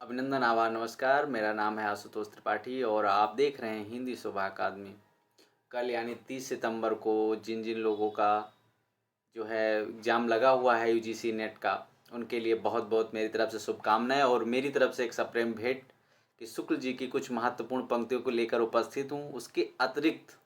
अभिनंदन, आभार, नमस्कार। मेरा नाम है आशुतोष त्रिपाठी और आप देख रहे हैं हिंदी सुबह अकादमी। कल यानी 30 सितंबर को जिन जिन लोगों का जो है एग्ज़ाम लगा हुआ है यूजीसी नेट का, उनके लिए बहुत बहुत मेरी तरफ से शुभकामनाएं और मेरी तरफ से एक सप्रेम भेंट कि शुक्ल जी की कुछ महत्वपूर्ण पंक्तियों को लेकर उपस्थित हूँ। उसके अतिरिक्त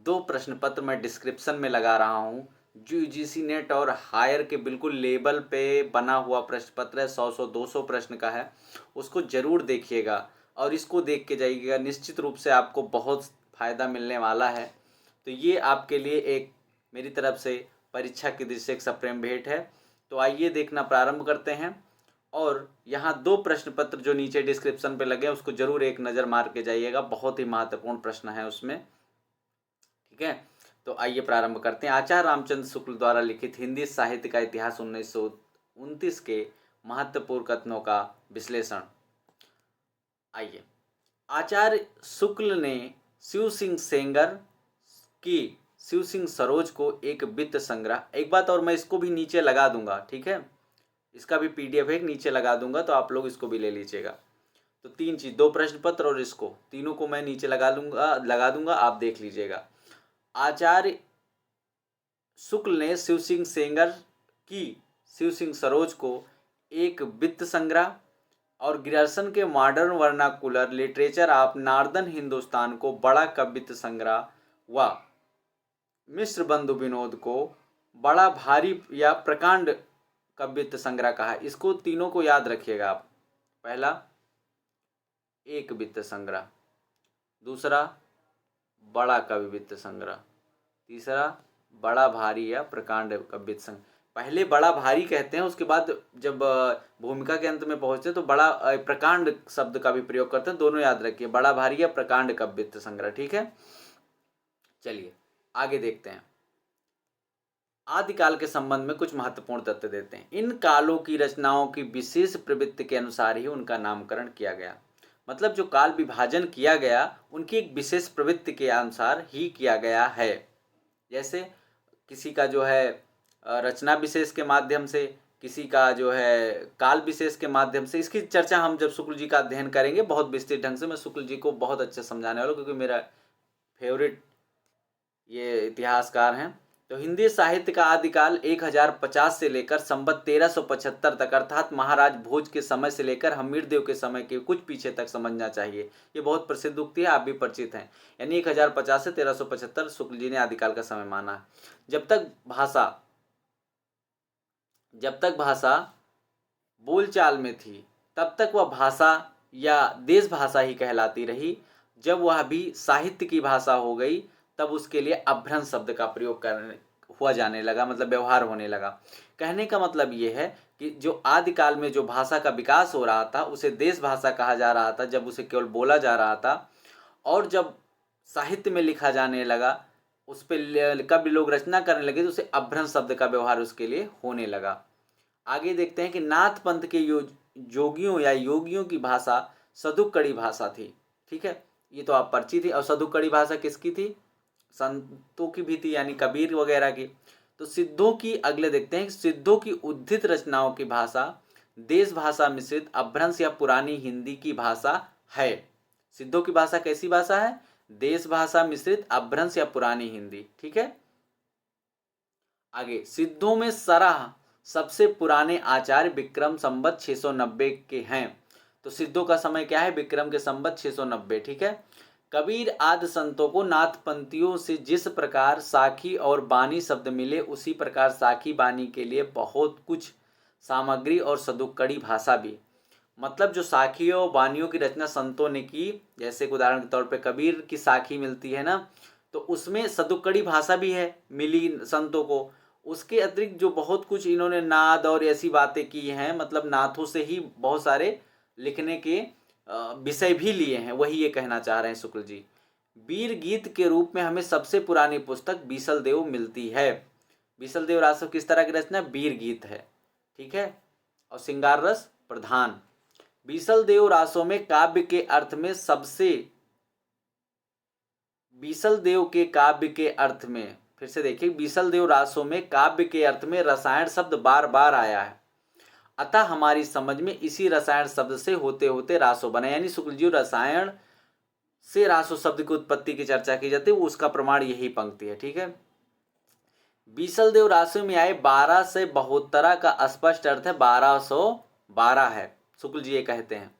2 प्रश्न पत्र मैं डिस्क्रिप्शन में लगा रहा हूँ, जो यूजीसी नेट और हायर के बिल्कुल लेवल पे बना हुआ प्रश्न पत्र है। 100 200 प्रश्न का है, उसको ज़रूर देखिएगा और इसको देख के जाइएगा। निश्चित रूप से आपको बहुत फ़ायदा मिलने वाला है। तो ये आपके लिए एक मेरी तरफ से परीक्षा की दृष्टि से एक सप्रेम भेंट है। तो आइए देखना प्रारंभ करते हैं और यहाँ 2 प्रश्न पत्र जो नीचे डिस्क्रिप्शन पे लगे हैं उसको ज़रूर एक नज़र मार के जाइएगा। बहुत ही महत्वपूर्ण प्रश्न है उसमें, ठीक है। तो आइए प्रारंभ करते हैं। आचार्य रामचंद्र शुक्ल द्वारा लिखित हिंदी साहित्य का इतिहास 1929 के महत्वपूर्ण कथनों का विश्लेषण। आइए, आचार्य शुक्ल ने शिव सिंह सेंगर की शिव सिंह सरोज को एक वित्त संग्रह, एक बात और मैं इसको भी नीचे लगा दूंगा, ठीक है, इसका भी पीडीएफ एक नीचे लगा दूंगा तो आप लोग इसको भी ले लीजिएगा। तो 3 चीज़, 2 प्रश्न पत्र और इसको, तीनों को मैं नीचे लगा दूंगा, आप देख लीजिएगा। आचार्य शुक्ल ने शिव सिंह सेंगर की शिव सिंह सरोज को एक वित्त संग्रह और ग्रियर्सन के modern vernacular literature of northern Hindustan को बड़ा कवित्त संग्रह व मिश्र बंधु विनोद को बड़ा भारी या प्रकांड कवित्त संग्रह कहा है। इसको तीनों को याद रखिएगा आप। पहला एक वित्त संग्रह, दूसरा बड़ा कवित्त संग्रह, तीसरा बड़ा भारी या प्रकांड कवित्त संग्रह। पहले बड़ा भारी कहते हैं, उसके बाद जब भूमिका के अंत में पहुंचते तो बड़ा प्रकांड शब्द का भी प्रयोग करते हैं। दोनों याद रखिए, बड़ा भारी या प्रकांड कवित्त संग्रह, ठीक है। चलिए आगे देखते हैं। आदिकाल के संबंध में कुछ महत्वपूर्ण तथ्य देते हैं। इन कालों की रचनाओं की विशेष प्रवृत्ति के अनुसार ही उनका नामकरण किया गया। मतलब जो काल विभाजन किया गया उनकी एक विशेष प्रवृत्ति के अनुसार ही किया गया है। जैसे किसी का जो है रचना विशेष के माध्यम से, किसी का जो है काल विशेष के माध्यम से। इसकी चर्चा हम जब शुक्ल जी का अध्ययन करेंगे बहुत विस्तृत ढंग से, मैं शुक्ल जी को बहुत अच्छे समझाने वाला हूँ क्योंकि मेरा फेवरेट ये इतिहासकार हैं। तो हिंदी साहित्य का आदिकाल 1050 से लेकर संवत 1375 तक, अर्थात महाराज भोज के समय से लेकर हमीरदेव के समय के कुछ पीछे तक समझना चाहिए। ये बहुत प्रसिद्ध उक्ति है, आप भी परिचित हैं। यानी 1050 से 1375 शुक्ल जी ने आदिकाल का समय माना है। जब तक भाषा बोलचाल में थी तब तक वह भाषा या देश भाषा ही कहलाती रही। जब वह भी साहित्य की भाषा हो गई तब उसके लिए अभ्रंश शब्द का प्रयोग करने हुआ जाने लगा, मतलब व्यवहार होने लगा। कहने का मतलब ये है कि जो आदिकाल में जो भाषा का विकास हो रहा था उसे देश भाषा कहा जा रहा था, जब उसे केवल बोला जा रहा था। और जब साहित्य में लिखा जाने लगा, उस पर कवि लोग रचना करने लगे तो उसे अभ्रंश शब्द का व्यवहार उसके लिए होने लगा। आगे देखते हैं कि नाथ पंथ के जोगियों या योगियों की भाषा सदुक्कड़ी भाषा थी, ठीक है, ये तो आप परिचित थी। और सदुक्कड़ी भाषा किसकी थी? संतों की भी थी, यानी कबीर वगैरह की। तो सिद्धों की, अगले देखते हैं, सिद्धों की उद्धित रचनाओं की भाषा देश भाषा मिश्रित अभ्रंश या पुरानी हिंदी की भाषा है। सिद्धों की भाषा कैसी भाषा है? देश भाषा मिश्रित अभ्रंश या पुरानी हिंदी, ठीक है। आगे, सिद्धों में सराह सबसे पुराने आचार्य विक्रम संवत 690 के हैं। तो सिद्धों का समय क्या है? विक्रम के संवत 690, ठीक है। कबीर आदि संतों को नाथपंथियों से जिस प्रकार साखी और बानी शब्द मिले उसी प्रकार साखी बानी के लिए बहुत कुछ सामग्री और सदुक्कड़ी भाषा भी। मतलब जो साखियों और बानियों की रचना संतों ने की, जैसे उदाहरण के तौर पे कबीर की साखी मिलती है ना, तो उसमें सदुक्कड़ी भाषा भी है, मिली संतों को। उसके अतिरिक्त जो बहुत कुछ इन्होंने नाद और ऐसी बातें की हैं, मतलब नाथों से ही बहुत सारे लिखने के विषय भी लिए हैं, वही ये कहना चाह रहे हैं शुक्ल जी। वीर गीत के रूप में हमें सबसे पुरानी पुस्तक बीसल देव मिलती है। बीसल देव रासव किस तरह की रचना? वीर गीत है, ठीक है, और श्रृंगार रस प्रधान। बीसल देव रासों में काव्य के अर्थ में सबसे, बीसल देव के काव्य के अर्थ में, फिर से देखिए, बीसल देव रासों में काव्य के अर्थ में रसायन शब्द बार बार आया है। अतः हमारी समझ में इसी रसायन शब्द से होते होते रासो बना। यानी शुक्ल जी रसायन से रासो शब्द की उत्पत्ति की चर्चा की जाती है, उसका प्रमाण यही पंक्ति है। ठीक है, बीसल देव रासो में आए 12 से बहुतरा का स्पष्ट अर्थ है 1212 है, शुक्ल जी ये कहते हैं।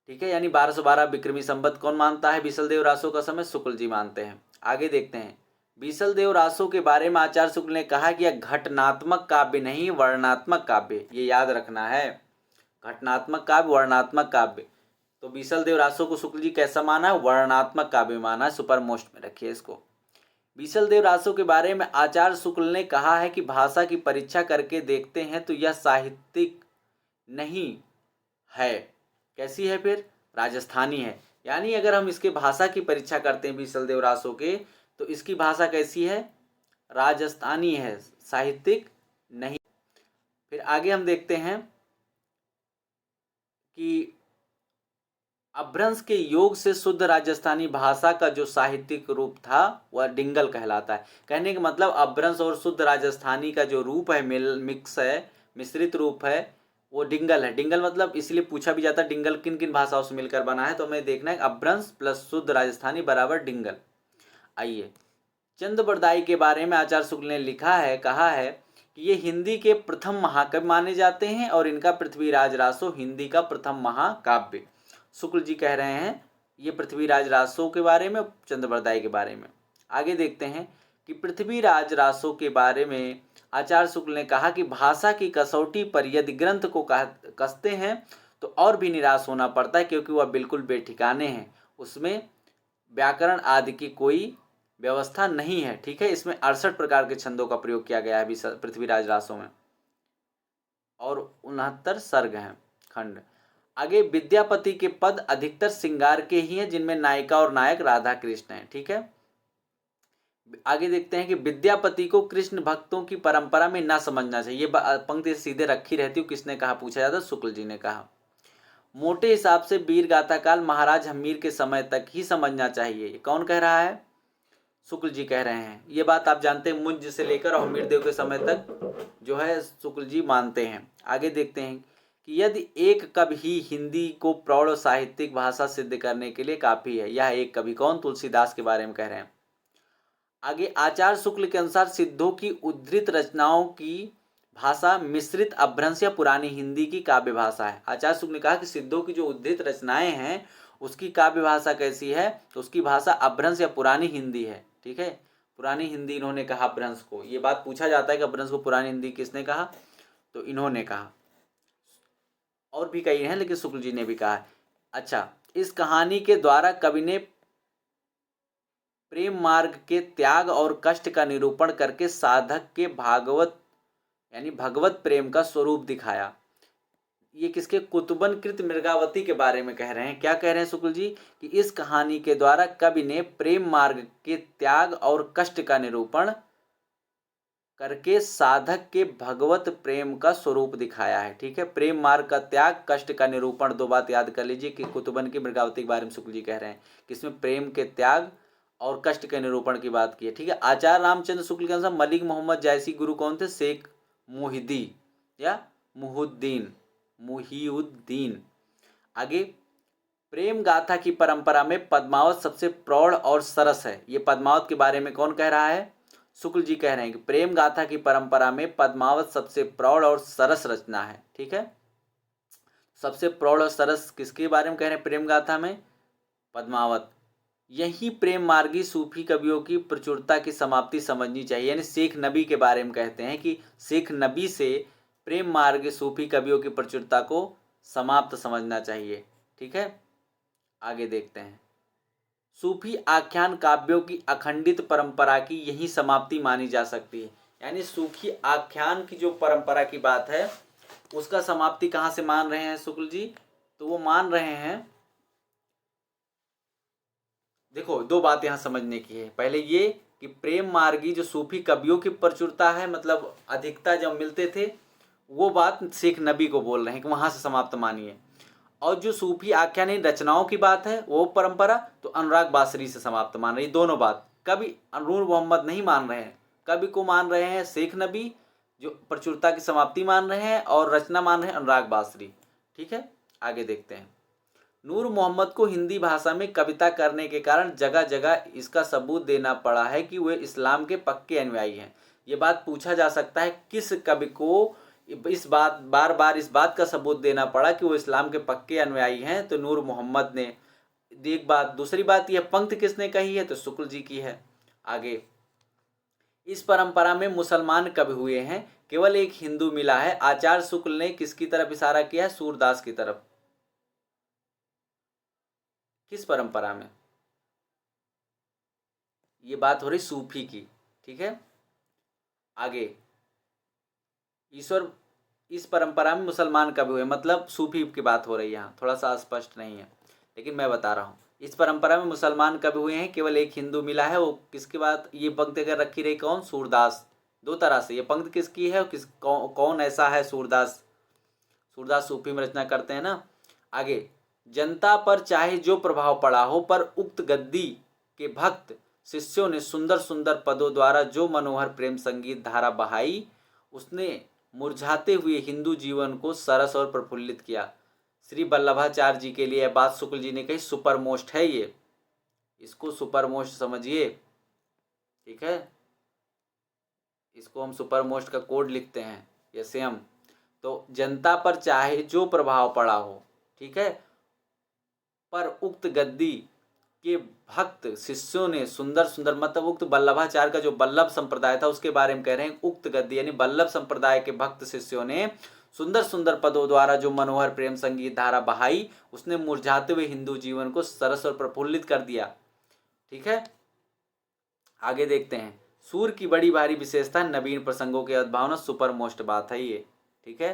ठीक है, यानी 1212 विक्रमी संवत कौन मानता है बीसल देव रासो का समय? शुक्ल जी मानते हैं। आगे देखते हैं, बीसल देव रासो के बारे में आचार्य शुक्ल ने कहा कि यह घटनात्मक काव्य नहीं वर्णात्मक काव्य, ये याद रखना है, घटनात्मक काव्य वर्णात्मक काव्य। तो बीसल देव रासो को शुक्ल जी कैसा माना है? वर्णात्मक काव्य माना है, सुपर मोस्ट में रखिए इसको। बीसल देव रासो के बारे में आचार्य शुक्ल ने कहा है कि भाषा की परीक्षा करके देखते हैं तो यह साहित्यिक नहीं है। कैसी है फिर? राजस्थानी है। यानी अगर हम इसके भाषा की परीक्षा करते हैं बीसल देव रासो के, तो इसकी भाषा कैसी है? राजस्थानी है, साहित्यिक नहीं। फिर आगे हम देखते हैं कि अभ्रंश के योग से शुद्ध राजस्थानी भाषा का जो साहित्यिक रूप था वह डिंगल कहलाता है। कहने का मतलब अभ्रंश और शुद्ध राजस्थानी का जो रूप है, मिक्स है, मिश्रित रूप है, वो डिंगल है। डिंगल मतलब इसलिए पूछा भी जाता है डिंगल किन किन भाषाओं से मिलकर बना है, तो हमें देखना है अभ्रंश प्लस शुद्ध राजस्थानी बराबर डिंगल। आइए, चंद्रबरदाई के बारे में आचार्य शुक्ल ने लिखा है, कहा है कि ये हिंदी के प्रथम महाकवि माने जाते हैं और इनका पृथ्वीराज रासो हिंदी का प्रथम महाकाव्य। शुक्ल जी कह रहे हैं ये पृथ्वीराज रासो के बारे में, चंद्रबरदाई के बारे में। आगे देखते हैं कि पृथ्वीराज रासो के बारे में आचार्य शुक्ल ने कहा कि भाषा की कसौटी पर यदि ग्रंथ को कसते हैं तो और भी निराश होना पड़ता है, क्योंकि वह बिल्कुल बेठिकाने हैं, उसमें व्याकरण आदि की कोई व्यवस्था नहीं है। ठीक है, इसमें 68 प्रकार के छंदों का प्रयोग किया गया है पृथ्वीराज रासो में और 69 सर्ग हैं, खंड। आगे, विद्यापति के पद अधिकतर श्रृंगार के ही हैं, जिनमें नायिका और नायक राधा कृष्ण हैं। ठीक है, आगे देखते हैं कि विद्यापति को कृष्ण भक्तों की परंपरा में ना समझना चाहिए। ये पंक्ति सीधे रखी रहती हूँ, किसने कहा पूछा जाता, शुक्ल जी ने कहा। मोटे हिसाब से वीर गाथा काल महाराज हम्मीर के समय तक ही समझना चाहिए। ये कौन कह रहा है? शुक्ल जी कह रहे हैं। ये बात आप जानते हैं, मुंज से लेकर हम्मीर देव के समय तक जो है शुक्ल जी मानते हैं। आगे देखते हैं कि यदि एक कवि ही हिंदी को प्रौढ़ साहित्यिक भाषा सिद्ध करने के लिए काफी है, यह एक कवि कौन? तुलसीदास के बारे में कह रहे हैं। आगे, आचार्य शुक्ल के अनुसार सिद्धों की उद्धृत रचनाओं की भाषा मिश्रित अभ्रंश या पुरानी हिंदी की काव्य भाषा है। आचार्य शुक्ल ने कहा कि सिद्धों की जो उद्धृत रचनाएं हैं उसकी काव्य भाषा कैसी है? तो उसकी भाषा अभ्रंश या पुरानी हिंदी है। ठीक है, पुरानी हिंदी इन्होंने कहा अभ्रंश को। ये बात पूछा जाता है कि अभ्रंश को पुरानी हिंदी किसने कहा, तो इन्होंने कहा। और भी कई हैं लेकिन शुक्ल जी ने भी कहा। अच्छा, इस कहानी के द्वारा कवि ने प्रेम मार्ग के त्याग और कष्ट का निरूपण करके साधक के भागवत यानी भगवत प्रेम का स्वरूप दिखाया। ये किसके? कुतुबन कृत मृगावती के बारे में कह रहे हैं। क्या कह रहे हैं शुक्ल जी? कि इस कहानी के द्वारा कवि ने प्रेम मार्ग के त्याग और कष्ट का निरूपण करके साधक के भगवत प्रेम का स्वरूप दिखाया है। ठीक है, प्रेम मार्ग का त्याग, कष्ट का निरूपण, दो बात याद कर लीजिए कि कुतुबन की मृगावती के बारे में शुक्ल जी कह रहे हैं कि इसमें प्रेम के त्याग और कष्ट के निरूपण की बात की है। ठीक है, आचार्य रामचंद्र शुक्ल के अनुसार मलिक मोहम्मद जैसी गुरु कौन थे? शेख मुहिदी या मुहिउद्दीन। आगे, प्रेम गाथा की परंपरा में पद्मावत सबसे प्रौढ़ और सरस है। ये पद्मावत के बारे में कौन कह रहा है? शुक्ल जी कह रहे हैं कि प्रेम गाथा की परंपरा में पद्मावत सबसे प्रौढ़ और सरस रचना है। ठीक है, सबसे प्रौढ़ और सरस किसके बारे में कह रहे हैं प्रेम गाथा में? पद्मावत। यही प्रेम मार्गी सूफी कवियों की प्रचुरता की समाप्ति समझनी चाहिए। यानी शेख नबी के बारे में कहते हैं कि शेख नबी से प्रेम मार्ग सूफी कवियों की प्रचुरता को समाप्त समझना चाहिए। ठीक है, आगे देखते हैं। सूफी आख्यान काव्यों की अखंडित परंपरा की यही समाप्ति मानी जा सकती है। यानी सूफी आख्यान की जो परंपरा की बात है उसका समाप्ति कहाँ से मान रहे हैं शुक्ल जी? तो वो मान रहे हैं, देखो दो बात यहाँ समझने की है। पहले ये कि प्रेम मार्गी जो सूफी कवियों की प्रचुरता है, मतलब अधिकता जब मिलते थे, वो बात शेख नबी को बोल रहे हैं कि वहाँ से समाप्त मानिए। और जो सूफी आख्यानी रचनाओं की बात है वो परंपरा तो अनुराग बासरी से समाप्त मान रही है। दोनों बात कभी नूर मोहम्मद नहीं मान रहे हैं, कभी को मान रहे हैं शेख नबी जो प्रचुरता की समाप्ति मान रहे हैं, और रचना मान रहे हैं अनुराग बासरी। ठीक है, आगे देखते हैं। नूर मोहम्मद को हिंदी भाषा में कविता करने के कारण जगह जगह इसका सबूत देना पड़ा है कि वे इस्लाम के पक्के अनुयायी हैं। ये बात पूछा जा सकता है, किस कवि को इस बात बार बार इस बात का सबूत देना पड़ा कि वो इस्लाम के पक्के अनुयायी हैं? तो नूर मोहम्मद ने। एक बात, दूसरी बात, यह पंक्ति किसने कही है? तो शुक्ल जी की है। आगे, इस परंपरा में मुसलमान कब हुए हैं? केवल एक हिंदू मिला है। आचार्य शुक्ल ने किसकी तरफ इशारा किया है? सूरदास की तरफ। किस परंपरा में? ये बात हो रही सूफी की। ठीक है, आगे, ईश्वर इस परंपरा में मुसलमान कब हुए, मतलब सूफी की बात हो रही है। यहाँ थोड़ा सा स्पष्ट नहीं है, लेकिन मैं बता रहा हूँ। इस परंपरा में मुसलमान कब हुए हैं? केवल एक हिंदू मिला है। वो किसके बाद ये पंक्ति अगर रखी रही? कौन? सूरदास। दो तरह से ये पंक्ति किसकी है, कौन ऐसा है? सूरदास। सूरदास सूफी में रचना करते हैं ना। आगे, जनता पर चाहे जो प्रभाव पड़ा हो, पर उक्त गद्दी के भक्त शिष्यों ने सुंदर सुंदर पदों द्वारा जो मनोहर प्रेम संगीत धारा बहाई, उसने मुरझाते हुए हिंदू जीवन को सरस और प्रफुल्लित किया। श्री वल्लभाचार्य जी के लिए यह बात शुक्ल जी ने कही। सुपर मोस्ट है ये, इसको सुपर मोस्ट समझिए। ठीक है, इसको हम सुपर मोस्ट का कोड लिखते हैं, यम। तो जनता पर चाहे जो प्रभाव पड़ा हो, ठीक है, पर उक्त गद्दी के भक्त शिष्यों ने सुंदर सुंदर, मतलब उक्त वल्लभाचार्य का जो वल्लभ संप्रदाय था उसके बारे में कह रहे हैं। उक्त गद्दी यानी वल्लभ संप्रदाय के भक्त शिष्यों ने सुंदर सुंदर पदों द्वारा जो मनोहर प्रेम संगीत धारा बहाई, उसने मुरझाते हुए हिंदू जीवन को सरस और प्रफुल्लित कर दिया। ठीक है, आगे देखते हैं। सूर की बड़ी भारी विशेषता नवीन प्रसंगों के अद्भावना। सुपर मोस्ट बात है ये। ठीक है,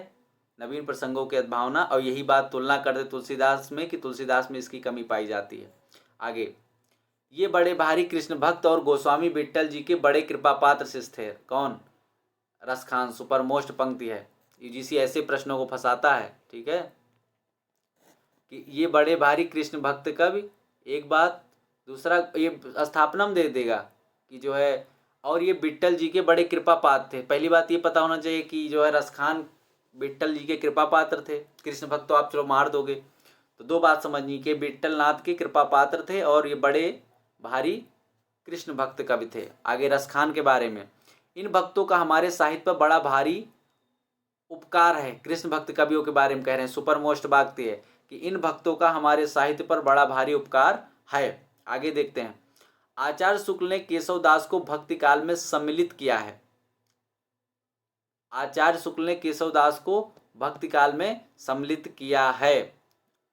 नवीन प्रसंगों के अद्भावना, और यही बात तुलना करते तुलसीदास में कि तुलसीदास में इसकी कमी पाई जाती है। आगे, ये बड़े भारी कृष्ण भक्त और गोस्वामी विट्ठल जी के बड़े कृपा पात्र शिष्य थे। कौन? रसखान। सुपर मोस्ट पंक्ति है, यूजीसी ऐसे प्रश्नों को फंसाता है। ठीक है, कि ये बड़े भारी कृष्ण भक्त कब, एक बात, दूसरा ये स्थापना में दे देगा कि जो है, और ये विट्ठल जी के बड़े कृपा पात्र थे। पहली बात ये पता होना चाहिए कि जो है रसखान विट्ठल जी के कृपा पात्र थे। कृष्ण भक्त तो आप चलो मार दोगे, तो दो बात समझनी कि विट्ठल नाथ के कृपा पात्र थे और ये बड़े भारी कृष्ण भक्त कवि थे। आगे रसखान के बारे में, इन भक्तों का हमारे साहित्य पर बड़ा भारी उपकार है। कृष्ण भक्त कवियों के बारे में कह रहे हैं। सुपर मोस्ट वाक्य है कि इन भक्तों का हमारे साहित्य पर बड़ा भारी उपकार है। आगे देखते हैं। आचार्य शुक्ल ने केशव दास को भक्ति काल में सम्मिलित किया है। आचार्य शुक्ल ने केशव दास को भक्ति काल में सम्मिलित किया है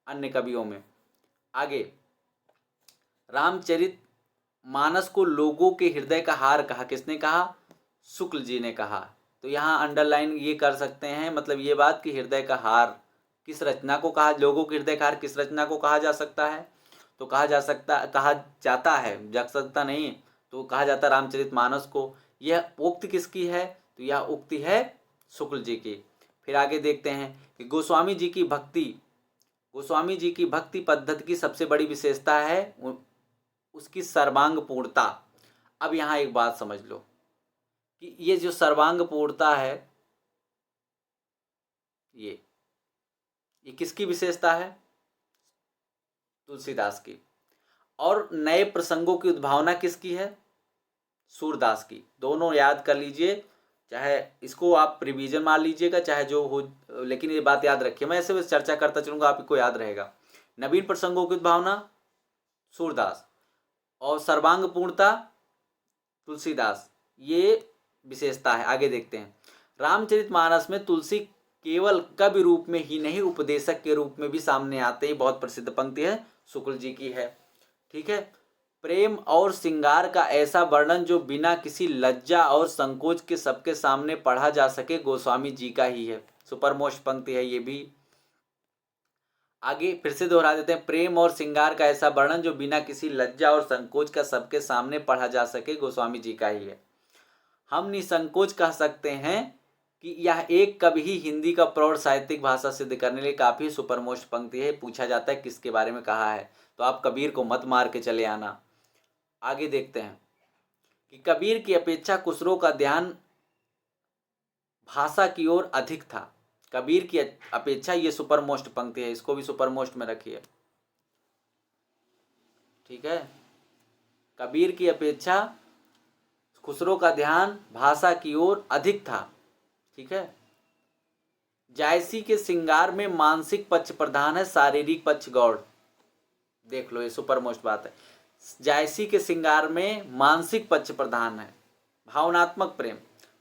अन्य कवियों में। आगे, रामचरित मानस को लोगों के हृदय का हार कहा। किसने कहा? शुक्ल जी ने कहा। तो यहाँ अंडरलाइन ये कर सकते हैं, मतलब ये बात कि हृदय का हार किस रचना को कहा, लोगों के हृदय का हार किस रचना को कहा जा सकता है? तो कहा जाता है, जा सकता नहीं, तो कहा जाता रामचरितमानस को। यह उक्ति किसकी है? तो यह उक्ति है शुक्ल जी की। फिर आगे देखते हैं कि गोस्वामी जी की भक्ति पद्धति की सबसे बड़ी विशेषता है उसकी सर्वांग पूर्णता। अब यहाँ एक बात समझ लो कि ये जो सर्वांग पूर्णता है, ये किसकी विशेषता है? तुलसीदास की। और नए प्रसंगों की उद्भावना किसकी है? सूरदास की। दोनों याद कर लीजिए, चाहे इसको आप रिवीजन मान लीजिएगा चाहे जो हो, लेकिन ये बात याद रखिए। मैं ऐसे बस चर्चा करता चलूंगा, आपको याद रहेगा। नवीन प्रसंगों की उद्भावना सूरदास, और सर्वांग पूर्णता तुलसीदास, ये विशेषता है। आगे देखते हैं। रामचरितमानस में तुलसी केवल कवि रूप में ही नहीं, उपदेशक के रूप में भी सामने आते हैं। बहुत प्रसिद्ध पंक्ति है, शुक्ल जी की है। ठीक है, प्रेम और श्रृंगार का ऐसा वर्णन जो बिना किसी लज्जा और संकोच के सबके सामने पढ़ा जा सके, गोस्वामी जी का ही है। सुपर मोस्ट पंक्ति है ये भी। आगे फिर से दोहरा देते हैं। प्रेम और श्रृंगार का ऐसा वर्णन जो बिना किसी लज्जा और संकोच का सबके सामने पढ़ा जा सके, गोस्वामी जी का ही है। हम निसंकोच कह सकते हैं कि यह एक कवि ही हिंदी का प्रौढ़ साहित्यिक भाषा सिद्ध करने के लिए काफी सुपरमोस्ट पंक्ति है। पूछा जाता है किसके बारे में कहा है, तो आप कबीर को मत मार के चले आना। आगे देखते हैं कि कबीर की अपेक्षा खुसरो का ध्यान भाषा की ओर अधिक था। कबीर की अपेक्षा, ये सुपर मोस्ट पंक्ति है, इसको भी सुपर मोस्ट में रखिए। ठीक है, कबीर की अपेक्षा खुसरो का ध्यान भाषा की ओर अधिक था। ठीक है, जायसी के श्रृंगार में मानसिक पक्ष प्रधान है, शारीरिक पक्ष गौड़। देख लो, ये सुपर मोस्ट बात है। जायसी के श्रृंगार में मानसिक पक्ष प्रधान है, भावनात्मक प्रेम,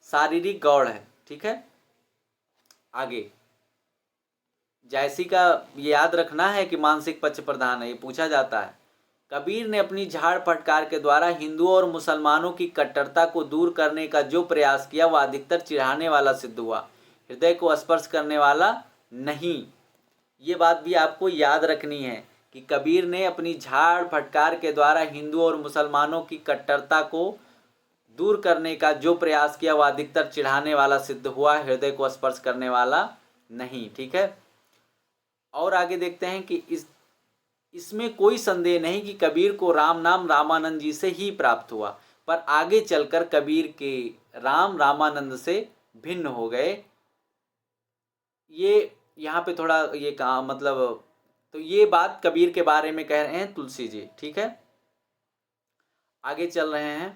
शारीरिक गौड़ है। ठीक है, आगे जायसी का ये याद रखना है कि मानसिक पक्ष प्रधान है, ये पूछा जाता है। कबीर ने अपनी झाड़ फटकार के द्वारा हिंदुओं और मुसलमानों की कट्टरता को दूर करने का जो प्रयास किया वह अधिकतर चिढ़ाने वाला सिद्ध हुआ, हृदय को स्पर्श करने वाला नहीं। ये बात भी आपको याद रखनी है कि कबीर ने अपनी झाड़ फटकार के द्वारा हिंदुओं और मुसलमानों की कट्टरता को दूर करने का जो प्रयास किया वह अधिकतर चिढ़ाने वाला सिद्ध हुआ, हृदय को स्पर्श करने वाला नहीं। ठीक है, और आगे देखते हैं कि इसमें कोई संदेह नहीं कि कबीर को राम नाम रामानंद जी से ही प्राप्त हुआ, पर आगे चलकर कबीर के राम रामानंद से भिन्न हो गए। ये यहाँ पे थोड़ा ये कहा मतलब, तो ये बात कबीर के बारे में कह रहे हैं तुलसी जी। ठीक है, आगे चल रहे हैं।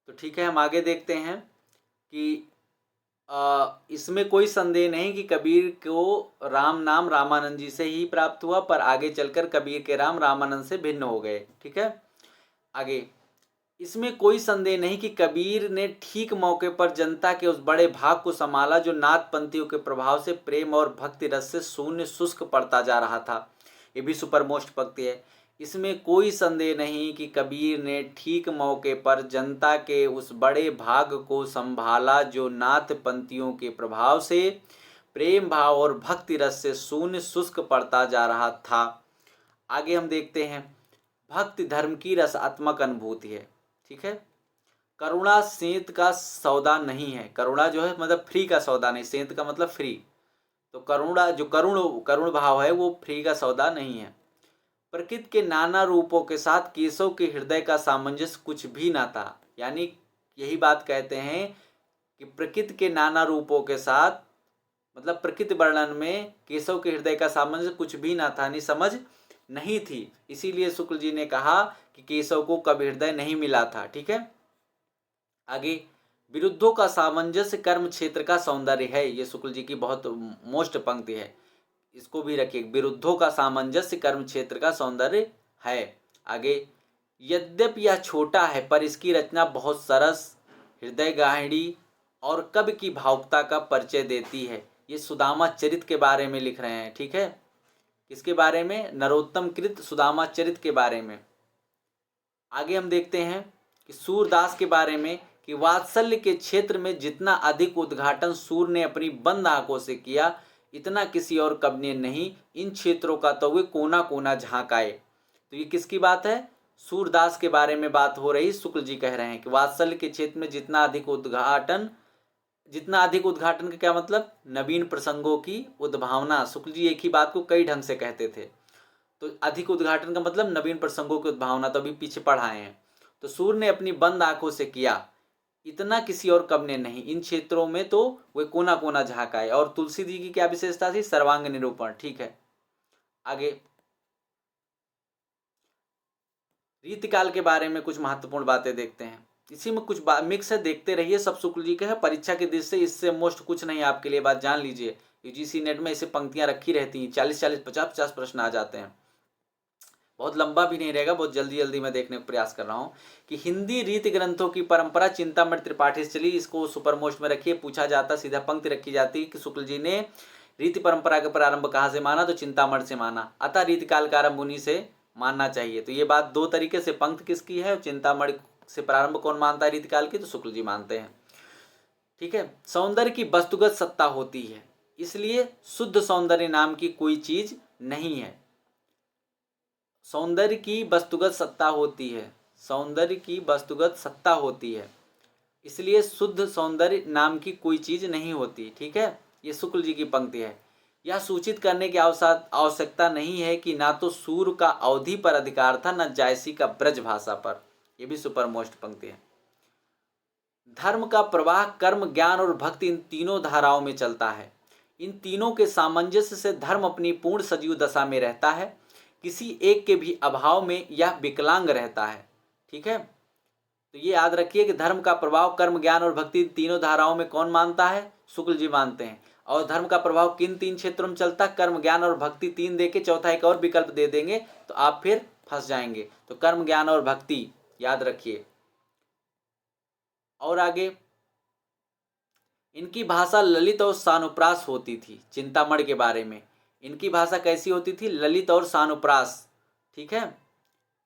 तो ठीक है, हम आगे देखते हैं कि इसमें कोई संदेह नहीं कि कबीर को राम नाम रामानंद जी से ही प्राप्त हुआ, पर आगे चलकर कबीर के राम रामानंद से भिन्न हो गए। ठीक है, आगे इसमें कोई संदेह नहीं कि कबीर ने ठीक मौके पर जनता के उस बड़े भाग को संभाला जो नाथपंथियों के प्रभाव से प्रेम और भक्ति रस से शून्य शुष्क पड़ता जा रहा था। ये भी सुपर मोस्ट पंक्ति है। इसमें कोई संदेह नहीं कि कबीर ने ठीक मौके पर जनता के उस बड़े भाग को संभाला जो नाथपंथियों के प्रभाव से प्रेम भाव और भक्ति रस से शून्य शुष्क पड़ता जा रहा था। आगे हम देखते हैं, भक्ति धर्म की रसात्मक अनुभूति है। ठीक है, करुणा सेंत का सौदा नहीं है। करुणा जो है मतलब फ्री का सौदा नहीं, सेंत का मतलब फ्री। तो करुणा जो करुण भाव है वो फ्री का सौदा नहीं है। प्रकृति के नाना रूपों के साथ केशव के हृदय का सामंजस्य कुछ भी ना था। यानी यही बात कहते हैं कि प्रकृति के नाना रूपों के साथ मतलब प्रकृति वर्णन में केशव के हृदय का सामंजस्य कुछ भी ना था, यानी समझ नहीं थी। इसीलिए शुक्ल जी ने कहा कि केशव को कभी हृदय नहीं मिला था। ठीक है, आगे विरुद्धों का सामंजस्य कर्म क्षेत्र का सौंदर्य है। ये शुक्ल जी की बहुत मोस्ट पंक्ति है, इसको भी रखिए। विरुद्धों का सामंजस्य कर्म क्षेत्र का सौंदर्य है। आगे यद्यपि यह छोटा है पर इसकी रचना बहुत सरस, हृदय गाहिणी और कवि की भावुकता का परिचय देती है। ये सुदामा चरित के बारे में लिख रहे हैं। ठीक है, किसके बारे में? नरोत्तम कृत सुदामा चरित के बारे में। आगे हम देखते हैं कि सूरदास के बारे में कि वात्सल्य के क्षेत्र में जितना अधिक उद्घाटन सूर ने अपनी बंद आंखों से किया इतना किसी और कवि ने नहीं। इन क्षेत्रों का तो वे कोना कोना झांकाए। तो ये किसकी बात है? सूरदास के बारे में बात हो रही। शुक्ल जी कह रहे हैं कि वात्सल्य के क्षेत्र में जितना अधिक उद्घाटन का क्या मतलब? नवीन प्रसंगों की उद्भावना। शुक्ल जी एक ही बात को कई ढंग से कहते थे। तो अधिक उद्घाटन का मतलब नवीन प्रसंगों की उद्भावना, तो अभी पीछे पढ़ाए हैं। तो सूर ने अपनी बंद आंखों से किया इतना किसी और कवि ने नहीं। इन क्षेत्रों में तो वे कोना कोना झांकाए। और तुलसी जी की क्या विशेषता थी? सर्वांग निरूपण। ठीक है, आगे रीतिकाल के बारे में कुछ महत्वपूर्ण बातें देखते हैं। इसी में कुछ मिक्स है, देखते रहिए। सब शुक्ल जी के है। परीक्षा के दृष्टि से इससे मोस्ट कुछ नहीं आपके लिए, बात जान लीजिए। यूजीसी नेट में ऐसे पंक्तियां रखी रहती हैं, 40-40, 50-50 प्रश्न आ जाते हैं। बहुत लंबा भी नहीं रहेगा, बहुत जल्दी जल्दी मैं देखने का प्रयास कर रहा हूँ कि हिंदी रीति ग्रंथों की परंपरा चिंतामणि त्रिपाठी से चली। इसको सुपर मोस्ट में रखिए। पूछा जाता, सीधा पंक्ति रखी जाती कि शुक्ल जी ने रीति परंपरा का प्रारंभ कहाँ से माना? तो चिंतामणि से माना। अतः रीतिकाल का आरंभ उन्हीं से मानना चाहिए। तो ये बात दो तरीके से, पंक्ति किसकी है? चिंतामणि से प्रारंभ कौन मानता है रीतिकाल की? तो शुक्ल जी मानते हैं। ठीक है, सौंदर्य की वस्तुगत सत्ता होती है, इसलिए शुद्ध सौंदर्य नाम की कोई चीज नहीं है। सौंदर्य की वस्तुगत सत्ता होती है, सौंदर्य की वस्तुगत सत्ता होती है, इसलिए शुद्ध सौंदर्य नाम की कोई चीज नहीं होती। ठीक है, ये शुक्ल जी की पंक्ति है। यह सूचित करने की आवश्यकता नहीं है कि ना तो सूर का अवधि पर अधिकार था, न जायसी का ब्रज भाषा पर। यह भी सुपर मोस्ट पंक्ति है। धर्म का प्रवाह कर्म, ज्ञान और भक्ति इन तीनों धाराओं में चलता है। इन तीनों के सामंजस्य से धर्म अपनी पूर्ण सजीव दशा में रहता है, किसी एक के भी अभाव में यह विकलांग रहता है। ठीक है, तो ये याद रखिए कि धर्म का प्रभाव कर्म, ज्ञान और भक्ति तीनों धाराओं में कौन मानता है? शुक्ल जी मानते हैं। और धर्म का प्रभाव किन तीन क्षेत्रों में चलता है? कर्म, ज्ञान और भक्ति। तीन देके चौथा एक और विकल्प दे देंगे तो आप फिर फंस जाएंगे। तो कर्म, ज्ञान और भक्ति याद रखिए। और आगे, इनकी भाषा ललित और सानुप्रास होती थी। चिंतामणि के बारे में, इनकी भाषा कैसी होती थी? ललित और सानुप्रास। ठीक है,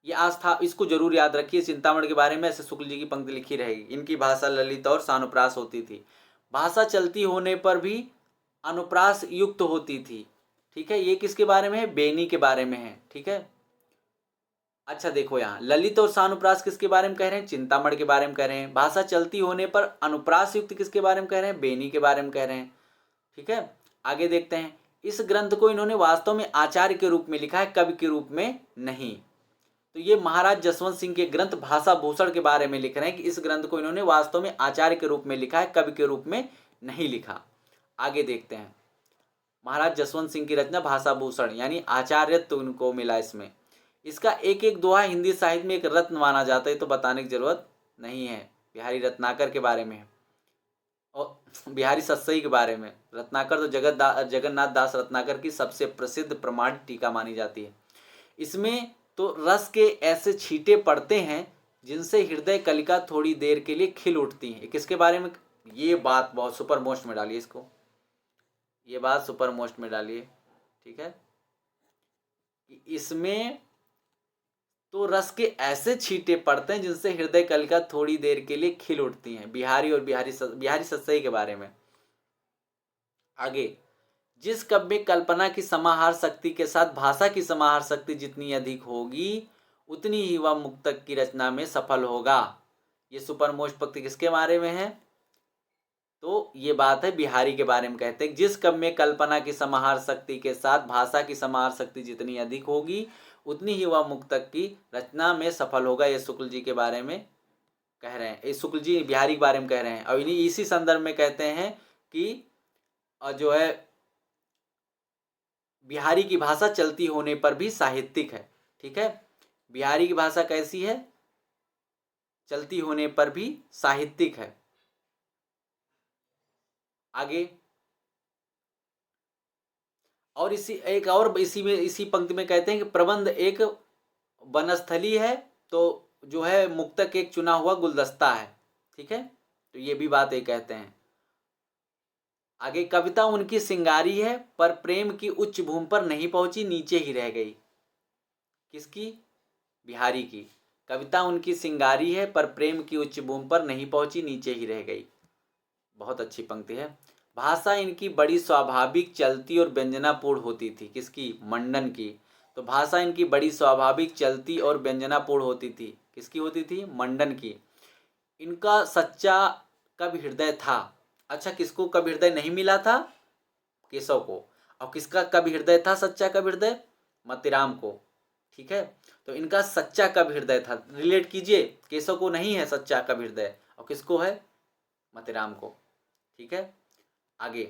ये आस्था, इसको जरूर याद रखिए। चिंतामणि के बारे में ऐसे शुक्ल जी की पंक्ति लिखी रहेगी, इनकी भाषा ललित और सानुप्रास होती थी। भाषा चलती होने पर भी अनुप्रास युक्त होती थी। ठीक है, ये किसके बारे में है? बेनी के बारे में है। ठीक है, अच्छा देखो यहाँ ललित और सानुप्रास किसके बारे में कह रहे हैं? चिंतामणि के बारे में कह रहे हैं। भाषा चलती होने पर अनुप्रास युक्त किसके बारे में कह रहे हैं? बेनी के बारे में कह रहे हैं। ठीक है, आगे देखते हैं। इस ग्रंथ को इन्होंने वास्तव में आचार्य के रूप में लिखा है, कवि के रूप में नहीं। तो ये महाराज जसवंत सिंह के ग्रंथ भाषा भूषण के बारे में लिख रहे हैं कि इस ग्रंथ को इन्होंने वास्तव में आचार्य के रूप में लिखा है, कवि के रूप में नहीं लिखा। आगे देखते हैं। महाराज जसवंत सिंह की रचना भाषा भूषण, यानी आचार्यत्व तो उनको मिला इसमें। इसका एक एक दोहा हिंदी साहित्य में एक रत्न माना जाता है, तो बताने की जरूरत नहीं है। बिहारी रत्नाकर के बारे में और बिहारी सत्सई के बारे में। रत्नाकर तो जगन्नाथ दास रत्नाकर की सबसे प्रसिद्ध प्रमाणित टीका मानी जाती है। इसमें तो रस के ऐसे छींटे पड़ते हैं जिनसे हृदय कलिका थोड़ी देर के लिए खिल उठती है। किसके बारे में? ये बात बहुत सुपर मोस्ट में डालिए इसको, ये बात सुपर मोस्ट में डालिए। ठीक है, इसमें तो रस के ऐसे छींटे पड़ते हैं जिनसे हृदय कलिका थोड़ी देर के लिए खिल उठती हैं। बिहारी और बिहारी सत्सई के बारे में। आगे, जिस काव्य में कल्पना की समाहार शक्ति के साथ भाषा की समाहार शक्ति जितनी अधिक होगी उतनी ही वह मुक्तक की रचना में सफल होगा। ये सुपर मोस्ट पंक्ति किसके बारे में है? तो ये बात है बिहारी के बारे में। कहते हैं जिस काव्य में कल्पना की समाहार शक्ति के साथ भाषा की समाहार शक्ति जितनी अधिक होगी उतनी ही वह मुक्तक की रचना में सफल होगा। ये शुक्ल जी के बारे में कह रहे हैं, ये शुक्ल जी बिहारी के बारे में कह रहे हैं। और इन्हीं इसी संदर्भ में कहते हैं कि जो है बिहारी की भाषा चलती होने पर भी साहित्यिक है। ठीक है, बिहारी की भाषा कैसी है? चलती होने पर भी साहित्यिक है। आगे, और इसी पंक्ति में कहते हैं कि प्रबंध एक वनस्थली है, तो जो है मुक्तक एक चुना हुआ गुलदस्ता है। ठीक है, तो ये भी बात ये कहते हैं। आगे, कविता उनकी सिंगारी है पर प्रेम की उच्च भूमि पर नहीं पहुंची, नीचे ही रह गई। किसकी? बिहारी की। कविता उनकी सिंगारी है पर प्रेम की उच्च भूमि पर नहीं पहुंची, नीचे ही रह गई। बहुत अच्छी पंक्ति है। भाषा इनकी बड़ी स्वाभाविक, चलती और व्यंजनापूर्ण होती थी। किसकी? मंडन की। तो भाषा इनकी बड़ी स्वाभाविक, चलती और व्यंजनापूर्ण होती थी। किसकी होती थी? मंडन की। इनका सच्चा कवि हृदय था। अच्छा, किसको कवि हृदय नहीं मिला था? केशव को। और किसका कवि हृदय था सच्चा कवि हृदय? मतीराम को। ठीक है, तो इनका सच्चा कवि हृदय था। रिलेट कीजिए, केशव को नहीं है सच्चा कवि हृदय, और किसको है? मतीराम को। ठीक है, आगे,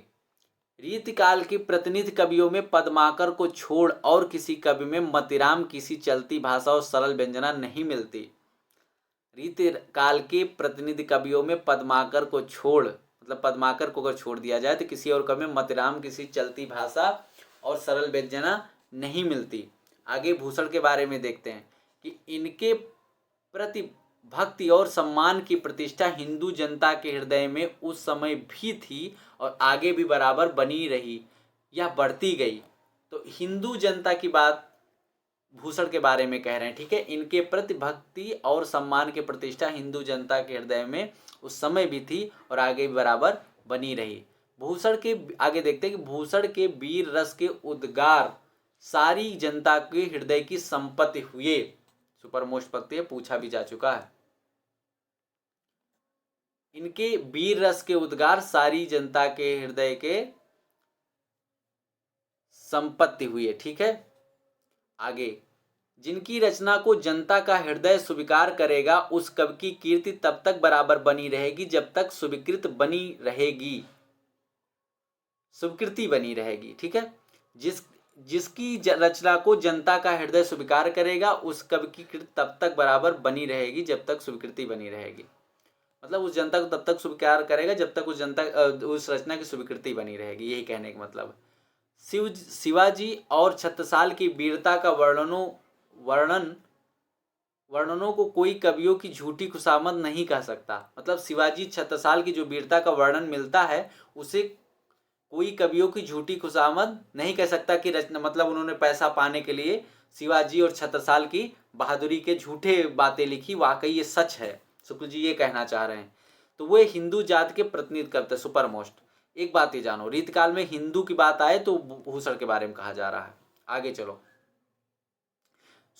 रीतिकाल के प्रतिनिधि कवियों में पद्माकर को छोड़ और किसी कवि में मतीराम किसी चलती भाषा और सरल व्यंजना नहीं मिलती। रीतिकाल के प्रतिनिधि कवियों में पद्माकर को छोड़, मतलब पद्माकर को अगर छोड़ दिया जाए तो किसी और कवि में मतीराम किसी चलती भाषा और सरल व्यंजना नहीं मिलती। आगे भूषण के बारे में देखते हैं कि इनके प्रति भक्ति और सम्मान की प्रतिष्ठा हिंदू जनता के हृदय में उस समय भी थी और आगे भी बराबर बनी रही या बढ़ती गई। तो हिंदू जनता की बात भूषण के बारे में कह रहे हैं। ठीक है, इनके प्रति भक्ति और सम्मान की प्रतिष्ठा हिंदू जनता के हृदय में उस समय भी थी और आगे भी बराबर बनी रही। भूषण के आगे देखते हैं कि भूषण के वीर रस के उद्गार सारी जनता के हृदय की संपत्ति हुए। सुपर मोस्ट पंक्ति पूछा भी जा चुका है। इनके वीर रस के उद्गार सारी जनता के हृदय के संपत्ति हुई है। ठीक है, आगे, जिनकी रचना को जनता का हृदय स्वीकार करेगा, उस कवि की कीर्ति तब तक बराबर बनी रहेगी जब तक स्वीकृत बनी रहेगी, स्वीकृति बनी रहेगी। ठीक है, जिसकी रचना को जनता का हृदय स्वीकार करेगा, उस कवि की कीर्ति तब तक बराबर बनी रहेगी जब तक स्वीकृति बनी रहेगी। मतलब उस जनता को तब तक स्वीकार करेगा जब तक उस रचना की स्वीकृति बनी रहेगी, यही कहने का मतलब। शिवाजी और छत्रसाल की वीरता का वर्णनों को कोई कवियों की झूठी खुशामद नहीं कह सकता। मतलब शिवाजी छत्रसाल की जो वीरता का वर्णन मिलता है, उसे कोई कवियों की झूठी खुशामद नहीं कह सकता कि रचना, मतलब उन्होंने पैसा पाने के लिए शिवाजी और छत्रसाल की बहादुरी के झूठे बातें लिखी, वाकई ये सच है, शुक्ल जी ये कहना चाह रहे हैं। तो वो हिंदू जात के प्रतिनिधित्व करते, सुपर मोस्ट। एक बात ये जानो, रीतकाल में हिंदू की बात आए तो भूषण के बारे में कहा जा रहा है। आगे चलो,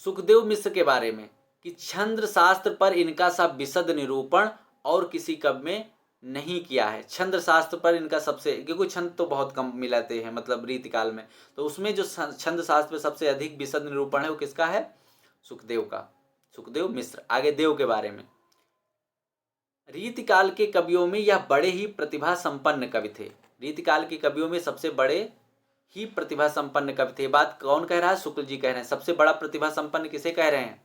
सुखदेव मिश्र के बारे में कि छंद शास्त्र पर इनका सा विशद निरूपण और किसी कवि में नहीं किया है। छंद शास्त्र पर इनका सबसे, क्योंकि छंद तो बहुत कम मिलाते हैं मतलब रीतिकाल में, तो उसमें जो छंद शास्त्र पर सबसे अधिक विशद निरूपण है वो किसका है? सुखदेव का, सुखदेव मिश्र। आगे देव के बारे में, रीतिकाल के कवियों में यह बड़े ही प्रतिभा संपन्न कवि थे। रीतिकाल के कवियों में सबसे बड़े ही प्रतिभा संपन्न कवि थे। बात कौन कह रहा है? शुक्ल जी कह रहे हैं। सबसे बड़ा प्रतिभा संपन्न किसे कह रहे हैं?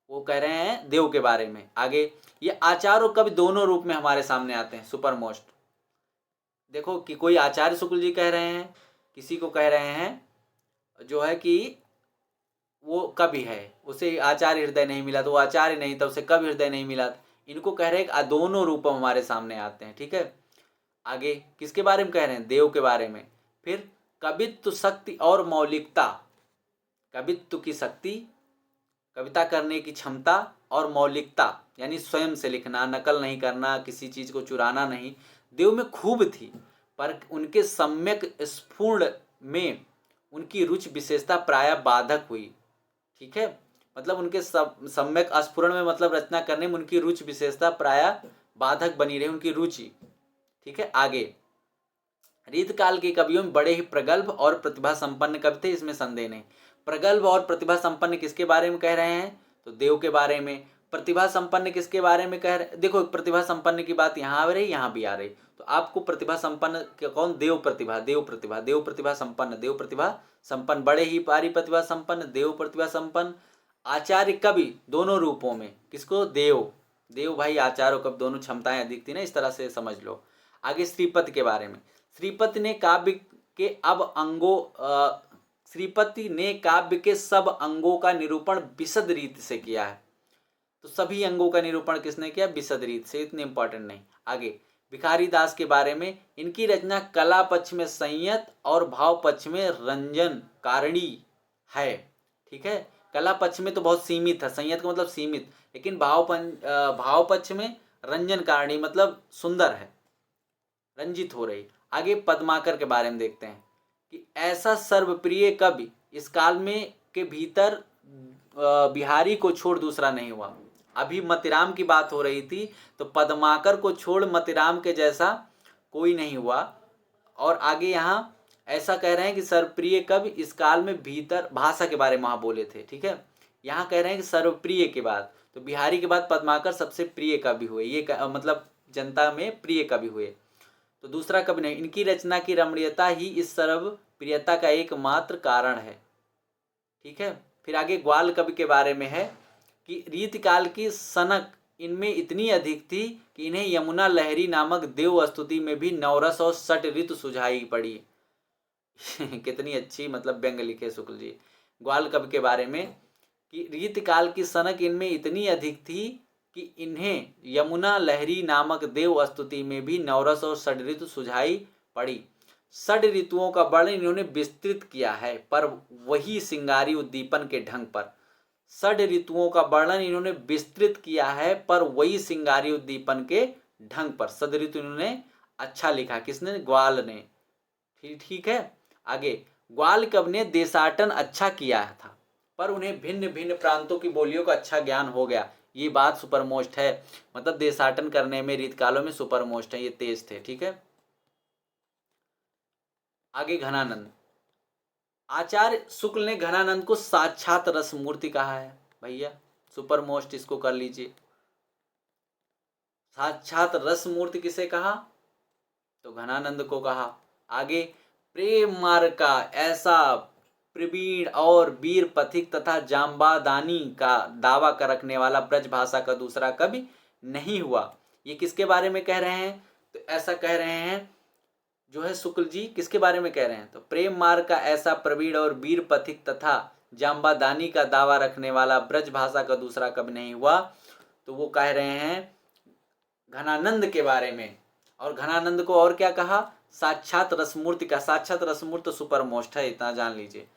वो कह रहे हैं देव के बारे में। आगे, ये आचार्य और कवि दोनों रूप में हमारे सामने आते हैं, सुपर मोस्ट। देखो कि कोई आचार्य शुक्ल जी कह रहे हैं, किसी को कह रहे हैं जो है कि वो कवि है, उसे आचार्य हृदय नहीं मिला तो वो आचार्य नहीं था, उसे कवि हृदय नहीं मिला। इनको कह रहे हैं दोनों रूप हमारे सामने आते हैं। ठीक है, आगे किसके बारे में कह रहे हैं? देव के बारे में। फिर कवित्व शक्ति और मौलिकता, कवित्व की शक्ति, कविता करने की क्षमता और मौलिकता, यानी स्वयं से लिखना, नकल नहीं करना, किसी चीज को चुराना नहीं, देव में खूब थी। पर उनके सम्यक स्फुरण में उनकी रुचि विशेषता प्राय बाधक हुई। ठीक है, मतलब उनके सम्यक स्फुरण में, मतलब रचना करने में उनकी रुचि विशेषता प्राय बाधक बनी रही, उनकी रुचि। ठीक है, आगे, रीतकाल के कवियों में बड़े ही प्रगल्भ और प्रतिभा संपन्न कवि थे, इसमें संदेह नहीं। प्रगल्भ और प्रतिभा संपन्न किसके बारे में कह रहे हैं? तो देव के बारे में। प्रतिभा संपन्न किसके बारे में कह रहे? देखो, प्रतिभा संपन्न की बात यहाँ आ रही, यहाँ भी आ रही, तो आपको प्रतिभा संपन्न कौन? देव प्रतिभा, देव प्रतिभा, देव प्रतिभा संपन्न, देव प्रतिभा संपन्न, बड़े ही पारी प्रतिभा संपन्न, देव प्रतिभा संपन्न। आचार्य कवि दोनों रूपों में, किसको? देव, देव भाई आचार्य कवि दोनों क्षमताएं अधिक थी ना, इस तरह से समझ लो। आगे श्रीपति के बारे में, श्रीपति ने काव्य के सब अंगों का निरूपण विशद रीति से किया है। तो सभी अंगों का निरूपण किसने किया? विशद रीति से, इतने इंपॉर्टेंट नहीं। आगे, भिखारी दास के बारे में, इनकी रचना कला पक्ष में संयत और भाव पक्ष में रंजन कारणी है। ठीक है, कला पक्ष में तो बहुत सीमित है, संयत का मतलब सीमित, लेकिन भाव पक्ष में रंजन कारणी मतलब सुंदर है, रंजित हो रही। आगे पद्माकर के बारे में देखते हैं कि ऐसा सर्वप्रिय कवि इस काल में के भीतर बिहारी को छोड़ दूसरा नहीं हुआ। अभी मतिराम की बात हो रही थी, तो पद्माकर को छोड़ मतिराम के जैसा कोई नहीं हुआ। और आगे यहाँ ऐसा कह रहे हैं कि सर्वप्रिय कवि इस काल में भीतर, भाषा के बारे में वहाँ बोले थे। ठीक है, यहाँ कह रहे हैं कि सर्वप्रिय के बाद, तो बिहारी के बाद पद्माकर सबसे प्रिय कवि हुए, ये मतलब जनता में प्रिय कवि हुए, तो दूसरा कवि नहीं। इनकी रचना की रमणीयता ही इस सर्वप्रियता का एकमात्र कारण है। ठीक है, फिर आगे ग्वाल कवि के बारे में है कि रीतिकाल की सनक इनमें इतनी अधिक थी कि इन्हें यमुना लहरी नामक देव स्तुति में भी नवरस और षट ऋतु सुझाई पड़ी। कितनी अच्छी मतलब व्यंग लिखे शुक्ल जी ग्वाल कवि के बारे में कि रीतिकाल की सनक इनमें इतनी अधिक थी कि इन्हें यमुना लहरी नामक देव स्तुति में भी नवरस और षड ऋतु सुझाई पड़ी। षड ऋतुओं का वर्णन इन्होंने विस्तृत किया है, पर वही सिंगारी उद्दीपन के ढंग पर। षड ऋतुओं का वर्णन इन्होंने विस्तृत किया है, पर वही सिंगारी उद्दीपन के ढंग पर। षड ऋतु इन्होंने अच्छा लिखा, किसने? ग्वाल ने। ठीक है, आगे, ग्वाल कवि ने देशाटन अच्छा किया था, पर उन्हें भिन्न भिन्न प्रांतों की बोलियों का अच्छा ज्ञान हो गया। ये बात सुपर मोस्ट है, मतलब देशाटन करने में रीतकालों में सुपर मोस्ट है, ये तेज थे। ठीक है, आगे घनानंद। आचार्य शुक्ल ने घनानंद को साक्षात रसमूर्ति कहा है। भैया सुपर मोस्ट इसको कर लीजिए। साक्षात रसमूर्ति किसे कहा? तो घनानंद को कहा। आगे, प्रेम मार्ग का ऐसा प्रवीण और वीर पथिक तथा जाम्बादानी का दावा कर रखने वाला ब्रज भाषा का दूसरा कवि नहीं हुआ। ये किसके बारे में कह रहे हैं? तो ऐसा कह रहे हैं जो है शुक्ल जी, किसके बारे में कह रहे हैं? तो प्रेम मार्ग का ऐसा प्रवीण और वीर पथिक तथा जाम्बादानी का दावा रखने वाला ब्रज भाषा का दूसरा कवि नहीं हुआ। तो वो कह रहे हैं घनानंद के बारे में। और घनानंद को और क्या कहा? साक्षात रसमूर्ति का। साक्षात रसमूर्ति तो सुपर मोस्ट है, इतना जान लीजिए।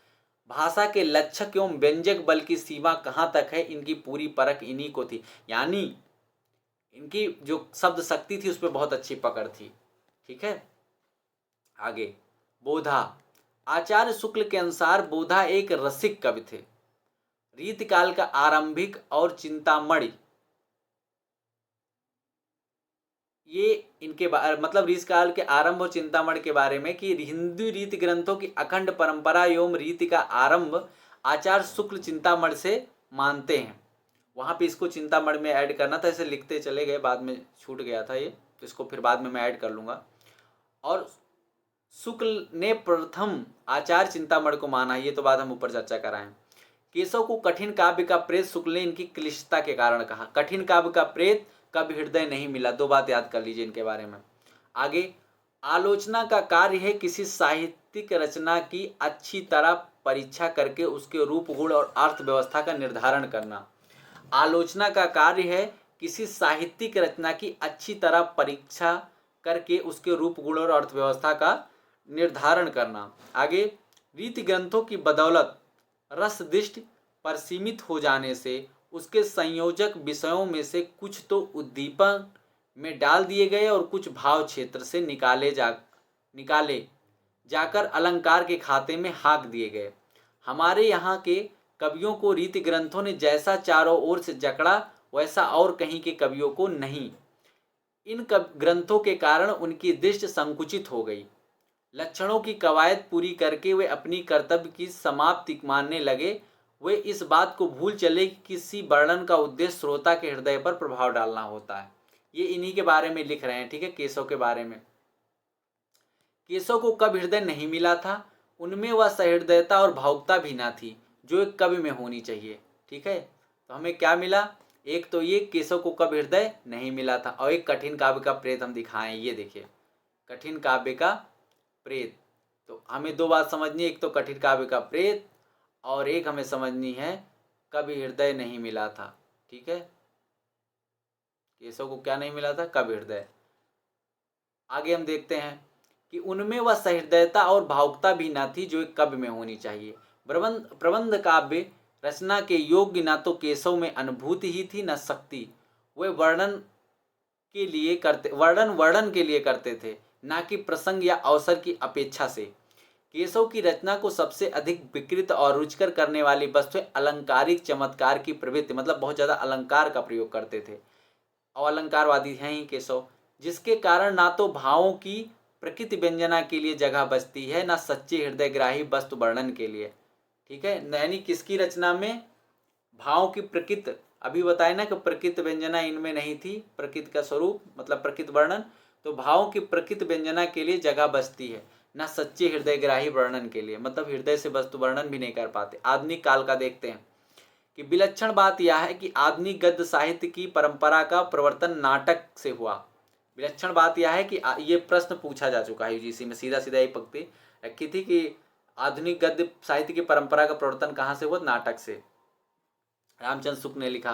भाषा के लक्षक एवं व्यंजक बल की सीमा कहाँ तक है, इनकी पूरी परख इन्हीं को थी। यानी इनकी जो शब्द शक्ति थी उस पर बहुत अच्छी पकड़ थी। ठीक है। आगे, बोधा। आचार्य शुक्ल के अनुसार बोधा एक रसिक कवि थे। रीतिकाल का आरंभिक और चिंतामणि, ये इनके मतलब रीतिकाल के आरंभ और चिंतामणि के बारे में कि हिंदू रीति ग्रंथों की अखंड परंपरा एवं रीति का आरंभ आचार्य शुक्ल चिंतामणि से मानते हैं। वहाँ पे इसको चिंतामणि में ऐड करना था, इसे लिखते चले गए, बाद में छूट गया था ये, तो इसको फिर बाद में मैं ऐड कर लूँगा। और शुक्ल ने प्रथम आचार्य चिंतामणि को माना, ये तो बाद हम ऊपर चर्चा कराएं। केशव को कठिन काव्य का प्रेत शुक्ल ने इनकी क्लिष्टता के कारण कहा। कठिन काव्य का प्रेत कभी हृदय नहीं मिला, दो बात याद कर लीजिए इनके बारे में। आगे, आलोचना का कार्य है किसी साहित्यिक रचना की अच्छी तरह परीक्षा करके उसके रूप गुण और अर्थव्यवस्था का निर्धारण करना। आलोचना का कार्य है किसी साहित्यिक रचना की अच्छी तरह परीक्षा करके उसके रूप गुण और अर्थव्यवस्था का निर्धारण करना। आगे, रीति ग्रंथों की बदौलत रसदृष्टि पर सीमित हो जाने से उसके संयोजक विषयों में से कुछ तो उद्दीपन में डाल दिए गए और कुछ भाव क्षेत्र से निकाले जाकर अलंकार के खाते में हाँक दिए गए। हमारे यहाँ के कवियों को रीति ग्रंथों ने जैसा चारों ओर से जकड़ा वैसा और कहीं के कवियों को नहीं। इन ग्रंथों के कारण उनकी दृष्टि संकुचित हो गई। लक्षणों की कवायद पूरी करके वे अपनी कर्तव्य की समाप्ति मानने लगे। वे इस बात को भूल चले कि किसी वर्णन का उद्देश्य श्रोता के हृदय पर प्रभाव डालना होता है। ये इन्हीं के बारे में लिख रहे हैं। ठीक है, केशव के बारे में। केशव को कब हृदय नहीं मिला था, उनमें वह सहृदयता और भावुकता भी ना थी जो एक कवि में होनी चाहिए। ठीक है, तो हमें क्या मिला? एक तो ये केशव को कब हृदय नहीं मिला था, और एक कठिन काव्य का प्रेत हम दिखाएं। ये देखिए, कठिन काव्य का प्रेत। तो हमें दो बात समझनी है, एक तो कठिन काव्य का प्रेत और एक हमें समझनी है कभी हृदय नहीं मिला था। ठीक है, केशव को क्या नहीं मिला था? कभी हृदय। आगे हम देखते हैं कि उनमें वह सहृदयता और भावुकता भी ना थी जो एक कवि में होनी चाहिए। प्रबंध काव्य रचना के योग्य ना तो केशव में अनुभूति ही थी न शक्ति। वे वर्णन के लिए करते थे, ना कि प्रसंग या अवसर की अपेक्षा से। केशव की रचना को सबसे अधिक विकृत और रुचिकर करने वाली वस्तु अलंकारिक चमत्कार की प्रवृत्ति, मतलब बहुत ज़्यादा अलंकार का प्रयोग करते थे और अलंकारवादी हैं ही केशव, जिसके कारण ना तो भावों की प्रकृति व्यंजना के लिए जगह बचती है, ना सच्चे हृदयग्राही वस्तु वर्णन के लिए। ठीक है, यानी किसकी रचना में भावों की प्रकृति, अभी बताए ना कि प्रकृति व्यंजना इनमें नहीं थी, प्रकृति का स्वरूप मतलब प्रकृति वर्णन, तो भावों की प्रकृति व्यंजना के लिए जगह बचती है, ना सच्चे हृदयग्राही वर्णन के लिए, मतलब हृदय से वस्तु वर्णन भी नहीं कर पाते। आधुनिक काल का देखते हैं कि विलक्षण बात यह है कि आधुनिक गद्य साहित्य की परंपरा का प्रवर्तन नाटक से हुआ। विलक्षण बात यह है कि ये प्रश्न पूछा जा चुका है यूजीसी में, सीधा सीधा ये पंक्ति रखी थी कि आधुनिक गद्य साहित्य की परंपरा का प्रवर्तन कहाँ से हुआ? नाटक से। रामचंद्र शुक्ल ने लिखा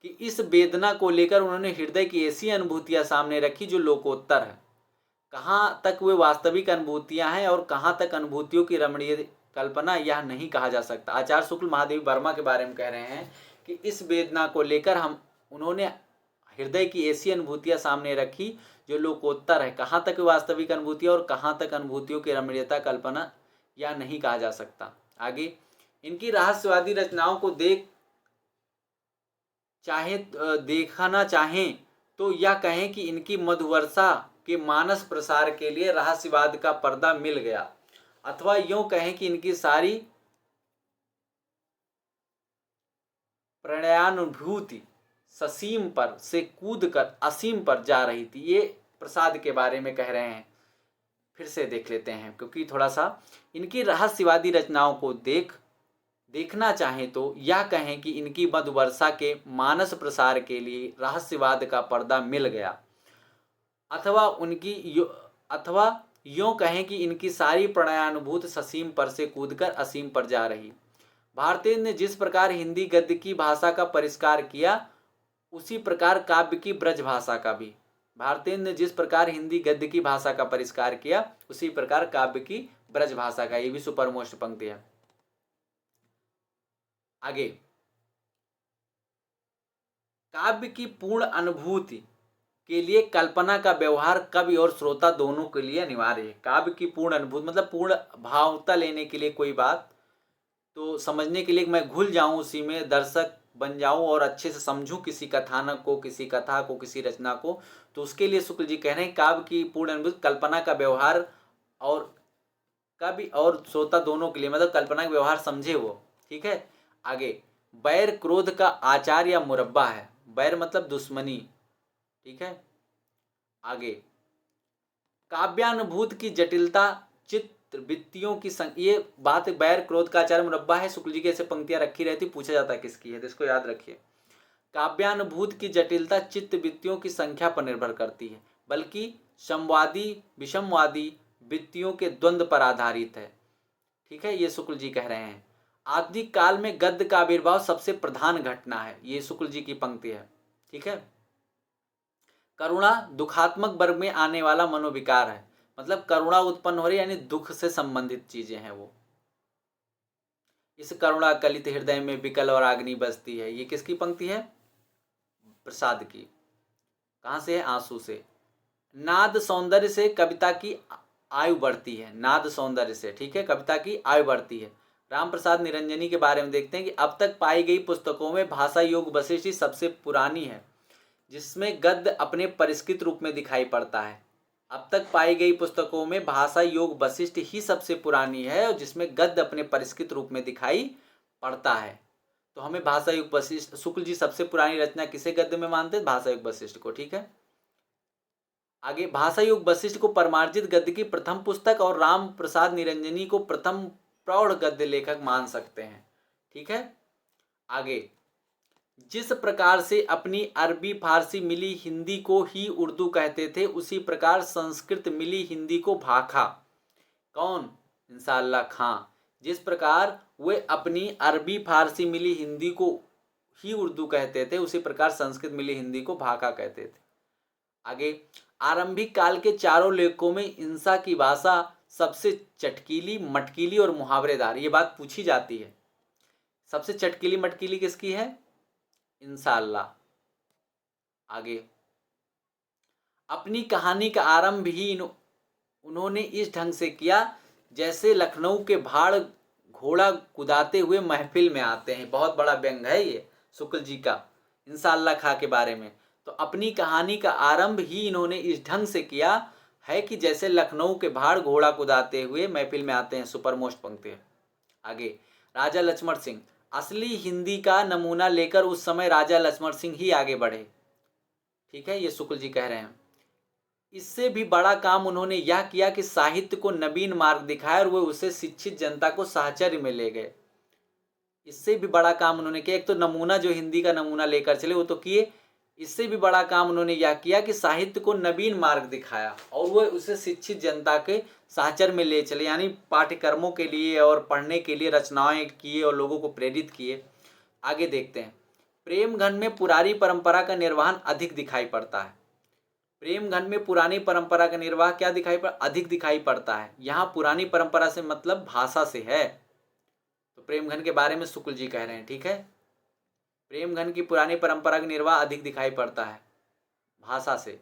कि इस वेदना को लेकर उन्होंने हृदय की ऐसी अनुभूतियां सामने रखी जो लोकोत्तर है। कहाँ तक वे वास्तविक अनुभूतियां हैं और कहाँ तक अनुभूतियों की रमणीय कल्पना, यह नहीं कहा जा सकता। आचार्य शुक्ल महादेवी वर्मा के बारे में कह रहे हैं कि इस वेदना को लेकर उन्होंने हृदय की ऐसी अनुभूतियां सामने रखी जो लोकोत्तर है। कहाँ तक वास्तविक अनुभूतियां और कहाँ तक अनुभूतियों की रमणीयता कल्पना, यह नहीं कहा जा सकता। आगे, इनकी रहस्यवादी रचनाओं को देखना चाहें तो यह कहें कि इनकी मधुवर्षा के मानस प्रसार के लिए रहस्यवाद का पर्दा मिल गया। अथवा यूं कहें कि इनकी सारी प्रणयानुभूति ससीम पर से कूदकर असीम पर जा रही थी। ये प्रसाद के बारे में कह रहे हैं। फिर से देख लेते हैं, क्योंकि थोड़ा सा इनकी रहस्यवादी रचनाओं को देखना चाहें तो यह कहें कि इनकी मधुवर्षा के मानस प्रसार के लिए रहस्यवाद का पर्दा मिल गया, अथवा यूं कहें कि इनकी सारी प्रणयानुभूत ससीम पर से कूदकर असीम पर जा रही। भारतेंद्र ने जिस प्रकार हिंदी गद्य की भाषा का परिष्कार किया, उसी प्रकार काव्य की ब्रज भाषा का भी। भारतेंद्र ने जिस प्रकार हिंदी गद्य की भाषा का परिष्कार किया, उसी प्रकार काव्य की ब्रज भाषा का। ये भी सुपर मोस्ट पंक्ति है। आगे, काव्य की पूर्ण अनुभूति के लिए कल्पना का व्यवहार कवि और श्रोता दोनों के लिए अनिवार्य है। काव्य की पूर्ण अनुभूति मतलब पूर्ण भावता लेने के लिए कोई बात, तो समझने के लिए मैं घुल जाऊं उसी में, दर्शक बन जाऊं और अच्छे से समझूं किसी कथानक को, किसी कथा को, किसी रचना को, तो उसके लिए शुक्ल जी कह रहे हैं काव्य की पूर्ण अनुभूति कल्पना का व्यवहार और कवि और श्रोता दोनों के लिए, मतलब कल्पना का व्यवहार समझे वो। ठीक है। आगे, बैर क्रोध का आचार या मुरब्बा है। बैर मतलब दुश्मनी। ठीक है। आगे, काव्यानुभूत की जटिलता चित्त वृत्तियों की ये बात बैर क्रोध का आचार मुरब्बा है। शुक्ल जी की ऐसे पंक्तियां रखी रहती, पूछा जाता है किसकी है, तो इसको याद रखिए। काव्यानुभूत की जटिलता चित्त वृत्तियों की संख्या पर निर्भर करती है, बल्कि समवादी विषमवादी वृत्तियों के द्वंद्व पर आधारित है। ठीक है, ये शुक्ल जी कह रहे हैं। आधुनिक काल में गद्य का आविर्भाव सबसे प्रधान घटना है। ये शुक्ल जी की पंक्ति है। ठीक है। करुणा दुखात्मक वर्ग में आने वाला मनोविकार है, मतलब करुणा उत्पन्न हो रही यानी दुख से संबंधित चीजें हैं वो। इस करुणा कलित हृदय में विकल और अग्नि बसती है। ये किसकी पंक्ति है? प्रसाद की। कहां से है? आंसू से। नाद सौंदर्य से कविता की आयु बढ़ती है। नाद सौंदर्य से, ठीक है, कविता की आयु बढ़ती है। राम प्रसाद निरंजनी के बारे में देखते हैं कि अब तक पाई गई पुस्तकों में भाषा योग वशिष्ठ ही सबसे पुरानी है, जिसमें गद्य अपने परिष्कृत रूप में दिखाई पड़ता है। अब तक पाई गई पुस्तकों में भाषा योग वशिष्ठ ही सबसे पुरानी है और जिसमें गद्य अपने परिष्कृत रूप में दिखाई पड़ता है। तो हमें भाषा योग वशिष्ठ, शुक्ल जी सबसे पुरानी रचना किसे गद्य में मानते हैं? भाषा योग वशिष्ठ को। ठीक है। आगे, भाषा योग वशिष्ठ को परमार्जित गद्य की प्रथम पुस्तक और राम प्रसाद निरंजनी को प्रथम प्रौढ़ गद्य लेखक मान सकते हैं। ठीक है। आगे, जिस प्रकार से अपनी अरबी फारसी मिली हिंदी को ही उर्दू कहते थे, उसी प्रकार संस्कृत मिली हिंदी को भाखा। कौन? इंशाअल्लाह खां। जिस प्रकार वे अपनी अरबी फारसी मिली हिंदी को ही उर्दू कहते थे, उसी प्रकार संस्कृत मिली हिंदी को भाखा कहते थे। आगे, आरंभिक काल के चारों लेखकों में हिंसा की भाषा सबसे चटकीली, मटकीली और मुहावरेदार। ये बात पूछी जाती है, सबसे चटकीली मटकीली किसकी है? इंशाअल्लाह। आगे, अपनी कहानी का आरंभ ही उन्होंने इस ढंग से किया जैसे लखनऊ के भाड़ घोड़ा कुदाते हुए महफिल में आते हैं। बहुत बड़ा व्यंग है ये शुक्ल जी का इंशाअल्लाह खां के बारे में। तो अपनी कहानी का आरंभ ही इन्होंने इस ढंग से किया है कि जैसे लखनऊ के भाड़ घोड़ा कुदाते हुए महफिल में आते हैं। सुपर मोस्ट पंक्ति है। आगे, राजा लक्ष्मण सिंह, असली हिंदी का नमूना लेकर उस समय राजा लक्ष्मण सिंह ही आगे बढ़े। ठीक है, ये शुक्ल जी कह रहे हैं। इससे भी बड़ा काम उन्होंने यह किया कि साहित्य को नवीन मार्ग दिखाया और वे उसे शिक्षित जनता को साहचर्य में ले गए। इससे भी बड़ा काम उन्होंने किया, एक तो नमूना जो हिंदी का नमूना लेकर चले वो तो किए, इससे भी बड़ा काम उन्होंने यह किया कि साहित्य को नवीन मार्ग दिखाया और वह उसे शिक्षित जनता के साहचर्य में ले चले, यानी पाठ्यक्रमों के लिए और पढ़ने के लिए रचनाएं किए और लोगों को प्रेरित किए। आगे देखते हैं, प्रेमघन में पुरानी परंपरा का निर्वहन अधिक दिखाई पड़ता है। प्रेमघन में पुरानी परंपरा का निर्वाह क्या दिखाई अधिक दिखाई पड़ता है। यहाँ पुरानी परंपरा से मतलब भाषा से है, तो प्रेमघन के बारे में शुक्ल जी कह रहे हैं। ठीक है, प्रेमघन की पुरानी परंपरा का निर्वाह अधिक दिखाई पड़ता है भाषा से।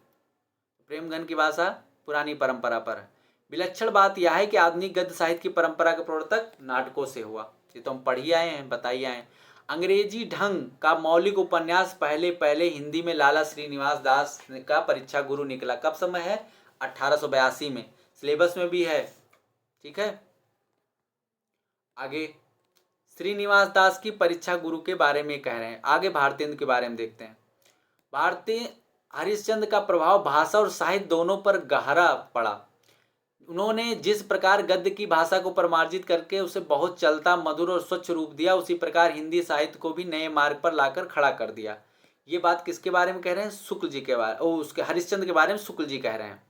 प्रेमघन की भाषा पुरानी परंपरा पर है। विलक्षण बात यह है कि आधुनिक गद्य साहित्य की परंपरा का प्रवर्तक नाटकों से हुआ। ये तो हम पढ़ ही आए हैं, बताइए आए हैं। अंग्रेजी ढंग का मौलिक उपन्यास पहले पहले हिंदी में लाला श्रीनिवास दास का परीक्षा गुरु निकला। कब समय है? 1882 में। सिलेबस में भी है। ठीक है। आगे श्रीनिवास दास की परीक्षा गुरु के बारे में कह रहे हैं। आगे भारतेंदु के बारे में देखते हैं। भारतीय हरिश्चंद्र का प्रभाव भाषा और साहित्य दोनों पर गहरा पड़ा। उन्होंने जिस प्रकार गद्य की भाषा को परिमार्जित करके उसे बहुत चलता, मधुर और स्वच्छ रूप दिया, उसी प्रकार हिंदी साहित्य को भी नए मार्ग पर लाकर खड़ा कर दिया। ये बात किसके बारे में कह रहे हैं? शुक्ल जी के बारे, उसके हरिश्चंद्र के बारे में शुक्ल जी कह रहे हैं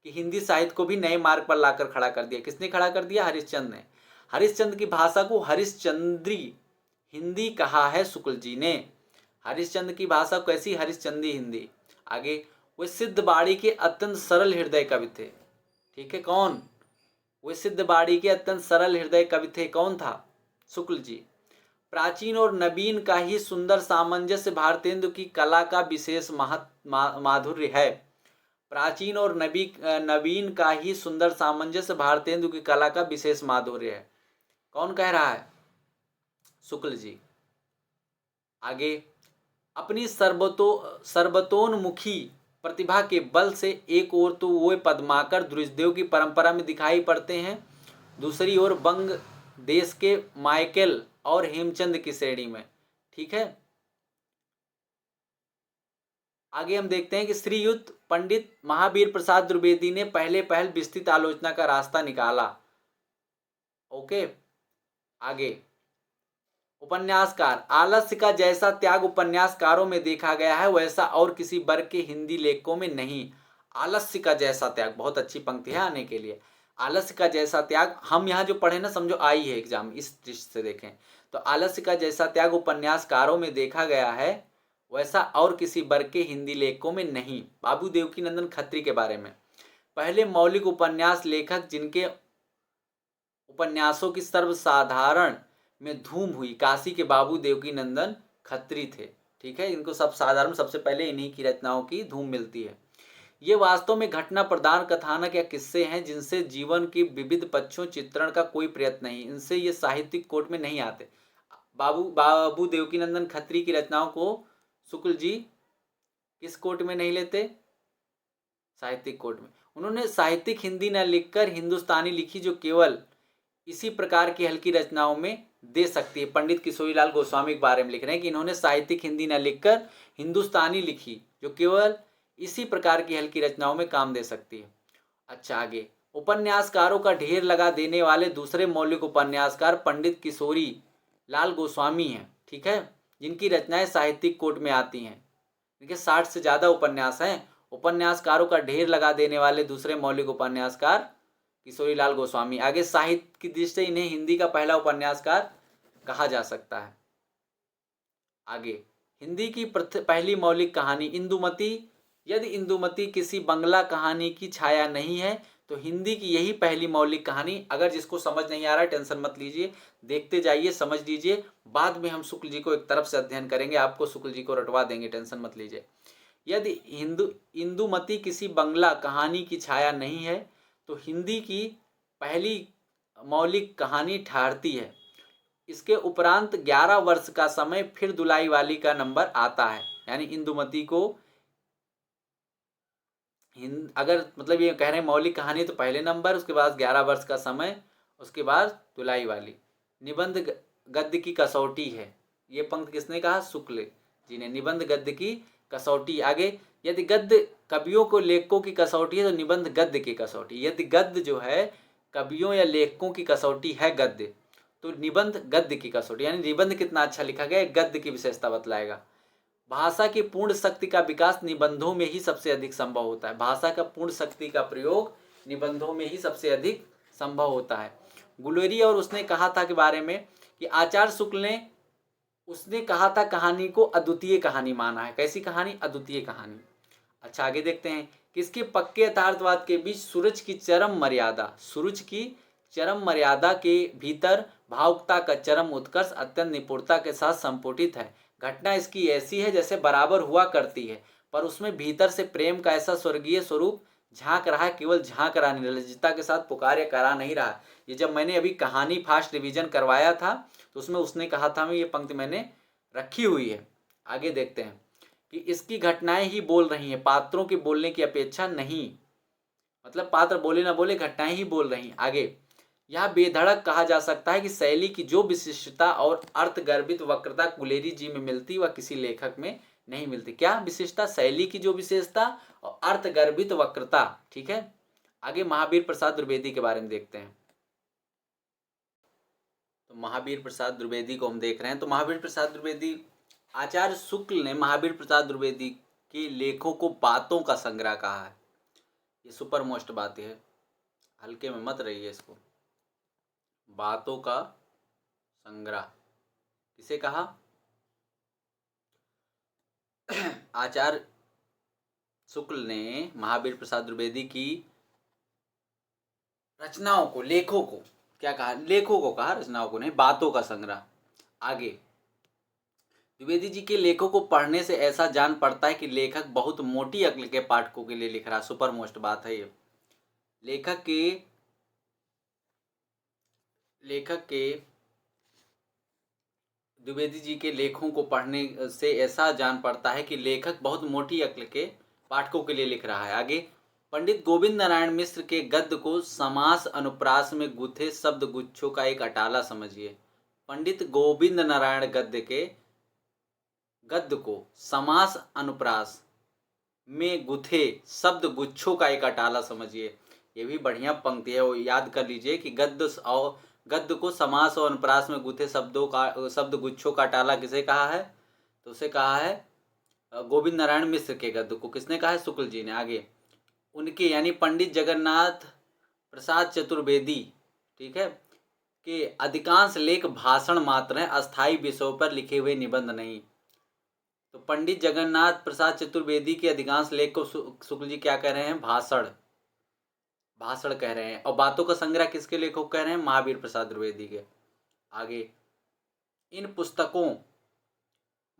कि हिंदी साहित्य को भी नए मार्ग पर लाकर खड़ा कर दिया। किसने खड़ा कर दिया? हरिश्चंद्र ने। हरिश्चंद्र की भाषा को हरिश्चंद्री हिंदी कहा है शुक्ल जी ने। हरिश्चंद्र की भाषा कैसी? हरिश्चंद्री हिंदी। आगे वे सिद्ध बाड़ी के अत्यंत सरल हृदय कवि थे। ठीक है, कौन? वे सिद्ध बाड़ी के अत्यंत सरल हृदय कवि थे। कौन था? शुक्ल जी। प्राचीन और नवीन का ही सुंदर सामंजस्य भारतेंदु की कला का विशेष माधुर्य है। प्राचीन और नवीन का ही सुंदर सामंजस्य भारतेंदु की कला का विशेष माधुर्य है। कौन कह रहा है? शुक्ल जी। आगे अपनी सर्वतोन्मुखी प्रतिभा के बल से एक ओर तो वो पद्माकर द्रुजदेव की परंपरा में दिखाई पड़ते हैं, दूसरी ओर बंग देश के माइकेल और हेमचंद की श्रेणी में। ठीक है, आगे हम देखते हैं कि श्रीयुत पंडित महावीर प्रसाद द्विवेदी ने पहल विस्तृत आलोचना का रास्ता निकाला। ओके, आगे उपन्यासकार। आलस्य का जैसा त्याग उपन्यासकारों में देखा गया है वैसा और किसी वर्ग के हिंदी लेखकों में नहीं। आलस्य का जैसा त्याग, बहुत अच्छी पंक्ति है आने के लिए। आलस्य का जैसा त्याग, हम यहाँ जो पढ़े ना, समझो आई है एग्जाम, इस दृष्टि से देखें तो आलस्य का जैसा त्याग उपन्यासकारों में देखा गया है वैसा और किसी वर्ग के हिंदी लेखकों में नहीं। बाबू देवकीनंदन खत्री के बारे में। पहले मौलिक उपन्यास लेखक जिनके उपन्यासों की सर्वसाधारण में धूम हुई, काशी के बाबू देवकीनंदन खत्री थे। ठीक है, इनको सब साधारण, सबसे पहले इन्हीं की रचनाओं की धूम मिलती है। ये वास्तव में घटना प्रधान कथानक या किस्से हैं जिनसे जीवन के विविध पक्षों चित्रण का कोई प्रयत्न नहीं, इनसे ये साहित्यिक कोट में नहीं आते। बाबू देवकीनंदन खत्री की रचनाओं को शुक्ल जी किस कोट में नहीं लेते? साहित्यिक कोट में। उन्होंने साहित्यिक हिंदी न लिखकर हिंदुस्तानी लिखी जो केवल इसी प्रकार की हल्की रचनाओं में दे सकती है। पंडित किशोरीलाल गोस्वामी के बारे में लिख रहे हैं कि इन्होंने साहित्यिक हिंदी न लिखकर हिंदुस्तानी लिखी जो केवल इसी प्रकार की हल्की रचनाओं में काम दे सकती है। अच्छा, आगे उपन्यासकारों का ढेर लगा देने वाले दूसरे मौलिक उपन्यासकार पंडित किशोरी लाल गोस्वामी हैं। ठीक है, जिनकी रचनाएं साहित्यिक कोट में आती हैं। देखिए 60 से ज़्यादा उपन्यास हैं। उपन्यासकारों का ढेर लगा देने वाले दूसरे मौलिक उपन्यासकार किशोरीलाल गोस्वामी। आगे साहित्य की दृष्टि से इन्हें हिंदी का पहला उपन्यासकार कहा जा सकता है। आगे हिंदी की पहली मौलिक कहानी इंदुमती। यदि इंदुमती किसी बंगला कहानी की छाया नहीं है तो हिंदी की यही पहली मौलिक कहानी। अगर जिसको समझ नहीं आ रहा है टेंशन मत लीजिए, देखते जाइए, समझ लीजिए, बाद में हम शुक्ल जी को एक तरफ से अध्ययन करेंगे, आपको शुक्ल जी को रटवा देंगे, टेंशन मत लीजिए। यदि इंदुमती किसी बंगला कहानी की छाया नहीं है तो हिंदी की पहली मौलिक कहानी ठहरती है। इसके उपरांत 11 वर्ष का समय फिर दुलाई वाली का नंबर आता है। यानी इंदुमती को अगर मतलब ये कह रहे हैं मौलिक कहानी तो पहले नंबर, उसके बाद 11 वर्ष का समय, उसके बाद दुलाई वाली। निबंध गद्य की कसौटी है। ये पंक्ति किसने कहा? शुक्ल जी ने। निबंध गद्य की कसौटी। आगे यदि गद्य कवियों को लेखकों की कसौटी है तो निबंध गद्य की कसौटी। यदि गद्य जो है कवियों या लेखकों की कसौटी है गद्य, तो निबंध गद्य की कसौटी। यानी निबंध कितना अच्छा लिखा गया गद्य की विशेषता बतलाएगा। भाषा की पूर्ण शक्ति का विकास निबंधों में ही सबसे अधिक संभव होता है। भाषा का पूर्ण शक्ति का प्रयोग निबंधों में ही सबसे अधिक संभव होता है। गुलेरी और उसने कहा था के बारे में कि आचार्य शुक्ल ने उसने कहा था कहानी को अद्वितीय कहानी माना है। कैसी कहानी? अद्वितीय कहानी। अच्छा, आगे देखते हैं कि इसके पक्के यथार्थवाद के बीच सूरज की चरम मर्यादा के भीतर भावुकता का चरम उत्कर्ष अत्यंत निपुणता के साथ संपुटित है। घटना इसकी ऐसी है जैसे बराबर हुआ करती है, पर उसमें भीतर से प्रेम का ऐसा स्वर्गीय स्वरूप झांक रहा है, केवल झांक रहा, निर्लज्जता के साथ पुकार या करा नहीं रहा। ये जब मैंने अभी कहानी फास्ट रिवीजन करवाया था तो उसमें उसने कहा था, मैं ये पंक्ति मैंने रखी हुई है। आगे देखते हैं कि इसकी घटनाएं ही बोल रही हैं, पात्रों के बोलने की अपेक्षा नहीं। मतलब पात्र बोले ना बोले, घटनाएं ही बोल रही हैं। आगे यह बेधड़क कहा जा सकता है कि शैली की जो विशिष्टता और अर्थगर्भित वक्रता कुलेरी जी में मिलती वह किसी लेखक में नहीं मिलती। क्या विशेषता? शैली की जो विशेषता और अर्थगर्भित वक्रता। ठीक है, आगे महावीर प्रसाद द्विवेदी के बारे में देखते हैं। तो महावीर प्रसाद द्विवेदी को हम देख रहे हैं। तो महावीर प्रसाद द्विवेदी, आचार्य शुक्ल ने महावीर प्रसाद द्विवेदी के लेखों को बातों का संग्रह कहा है। ये सुपर मोस्ट बातें है, हल्के में मत रहिए इसको। बातों का संग्रह किसे कहा? आचार्य शुक्ल ने महावीर प्रसाद द्विवेदी की रचनाओं को, लेखों को क्या कहा? लेखों को कहा, रचनाओं को नहीं। बातों का संग्रह। आगे, द्विवेदी जी के लेखों को पढ़ने से ऐसा जान पड़ता है कि लेखक बहुत मोटी अक्ल के पाठकों के लिए लिख रहा है। सुपर मोस्ट बात है ये। लेखक के द्विवेदी जी के लेखों को पढ़ने से ऐसा जान पड़ता है कि लेखक बहुत मोटी अक्ल के पाठकों के लिए लिख रहा है। आगे, पंडित गोविंद नारायण मिश्र के गद्य को समास अनुप्रास में गुथे शब्द गुच्छों का एक अटाला समझिए। पंडित गोविंद नारायण गद्य को समास अनुप्रास में गुथे शब्द गुच्छों का एक अटाला समझिए। ये भी बढ़िया पंक्ति है, वो याद कर लीजिए कि गद्य को समास और अनुप्रास में गुथे शब्द गुच्छों का अटाला किसे कहा है? तो उसे कहा है गोविंद नारायण मिश्र के गद्य को। किसने कहा है? शुक्ल जी ने। आगे, उनके यानी पंडित जगन्नाथ प्रसाद चतुर्वेदी, ठीक है, के अधिकांश लेख भाषण मात्र हैं, अस्थायी विषयों पर लिखे हुए निबंध नहीं। तो पंडित जगन्नाथ प्रसाद चतुर्वेदी के अधिकांश लेख को शुक्ल जी क्या कह रहे हैं? भाषण कह रहे हैं। और बातों का संग्रह किसके लेखों कह रहे हैं? महावीर प्रसाद द्विवेदी के। आगे, इन पुस्तकों,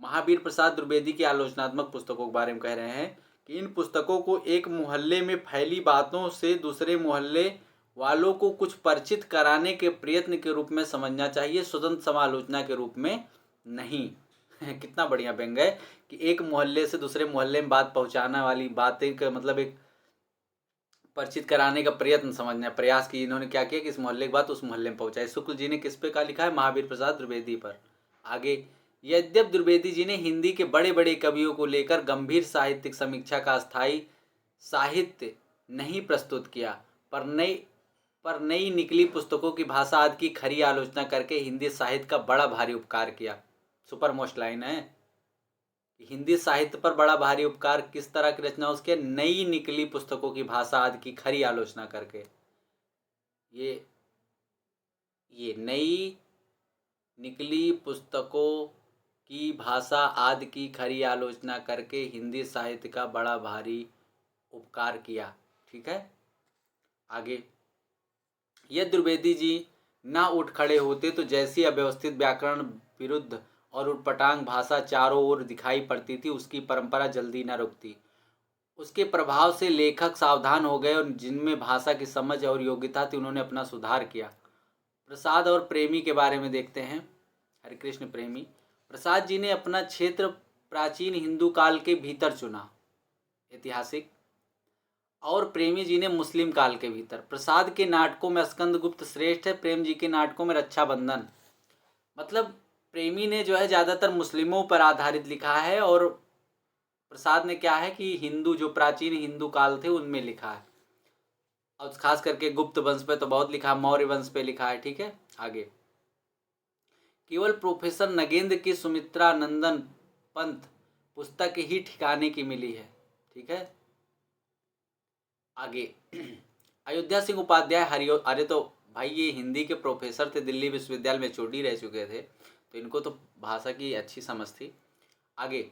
महावीर प्रसाद द्विवेदी की आलोचनात्मक पुस्तकों के बारे में कह रहे हैं कि इन पुस्तकों को एक मोहल्ले में फैली बातों से दूसरे मोहल्ले वालों को कुछ परिचित कराने के प्रयत्न के रूप में समझना चाहिए, स्वतंत्र समालोचना के रूप में नहीं। कितना बढ़िया व्यंग है कि एक मोहल्ले से दूसरे मोहल्ले में बात पहुंचाने वाली बातें का मतलब एक परिचित कराने का प्रयत्न समझना, प्रयास की इन्होंने क्या किया कि इस मोहल्ले की बात उस मोहल्ले में पहुंचाई। शुक्ल जी ने किस पे का लिखा है? महावीर प्रसाद द्विवेदी पर। आगे, यद्यप द्विवेदी जी ने हिंदी के बड़े बड़े कवियों को लेकर गंभीर साहित्यिक समीक्षा का अस्थायी साहित्य नहीं प्रस्तुत किया, पर नई निकली पुस्तकों की भाषा आदि की खरी आलोचना करके हिंदी साहित्य का बड़ा भारी उपकार किया। सुपर मोस्ट लाइन है। हिंदी साहित्य पर बड़ा भारी उपकार किस तरह की रचना? उसके नई निकली पुस्तकों की भाषा आदि की खरी आलोचना करके। ये नई निकली पुस्तकों की भाषा आदि की खरी आलोचना करके हिंदी साहित्य का बड़ा भारी उपकार किया। ठीक है, आगे, यह द्विवेदी जी ना उठ खड़े होते तो जैसी अव्यवस्थित व्याकरण विरुद्ध और उटपटांग भाषा चारों ओर दिखाई पड़ती थी, उसकी परंपरा जल्दी न रुकती। उसके प्रभाव से लेखक सावधान हो गए और जिनमें भाषा की समझ और योग्यता थी उन्होंने अपना सुधार किया। प्रसाद और प्रेमी के बारे में देखते हैं। हरिकृष्ण प्रेमी, प्रसाद जी ने अपना क्षेत्र प्राचीन हिंदू काल के भीतर चुना, ऐतिहासिक, और प्रेमी जी ने मुस्लिम काल के भीतर। प्रसाद के नाटकों में स्कंदगुप्त श्रेष्ठ है, प्रेम जी के नाटकों में रक्षाबंधन। मतलब प्रेमी ने जो है ज़्यादातर मुस्लिमों पर आधारित लिखा है और प्रसाद ने क्या है कि हिंदू, जो प्राचीन हिंदू काल थे उनमें लिखा है, और खास करके गुप्त वंश पे तो बहुत लिखा, मौर्य वंश पे लिखा है। ठीक है, आगे, केवल प्रोफेसर नगेंद्र की सुमित्रा नंदन पंत पुस्तक ही ठिकाने की मिली है। ठीक है, आगे, अयोध्या सिंह उपाध्याय हरिओ, अरे तो भाई ये हिंदी के प्रोफेसर थे, दिल्ली विश्वविद्यालय में चोटी रह चुके थे, तो इनको तो भाषा की अच्छी समझ थी। आगे,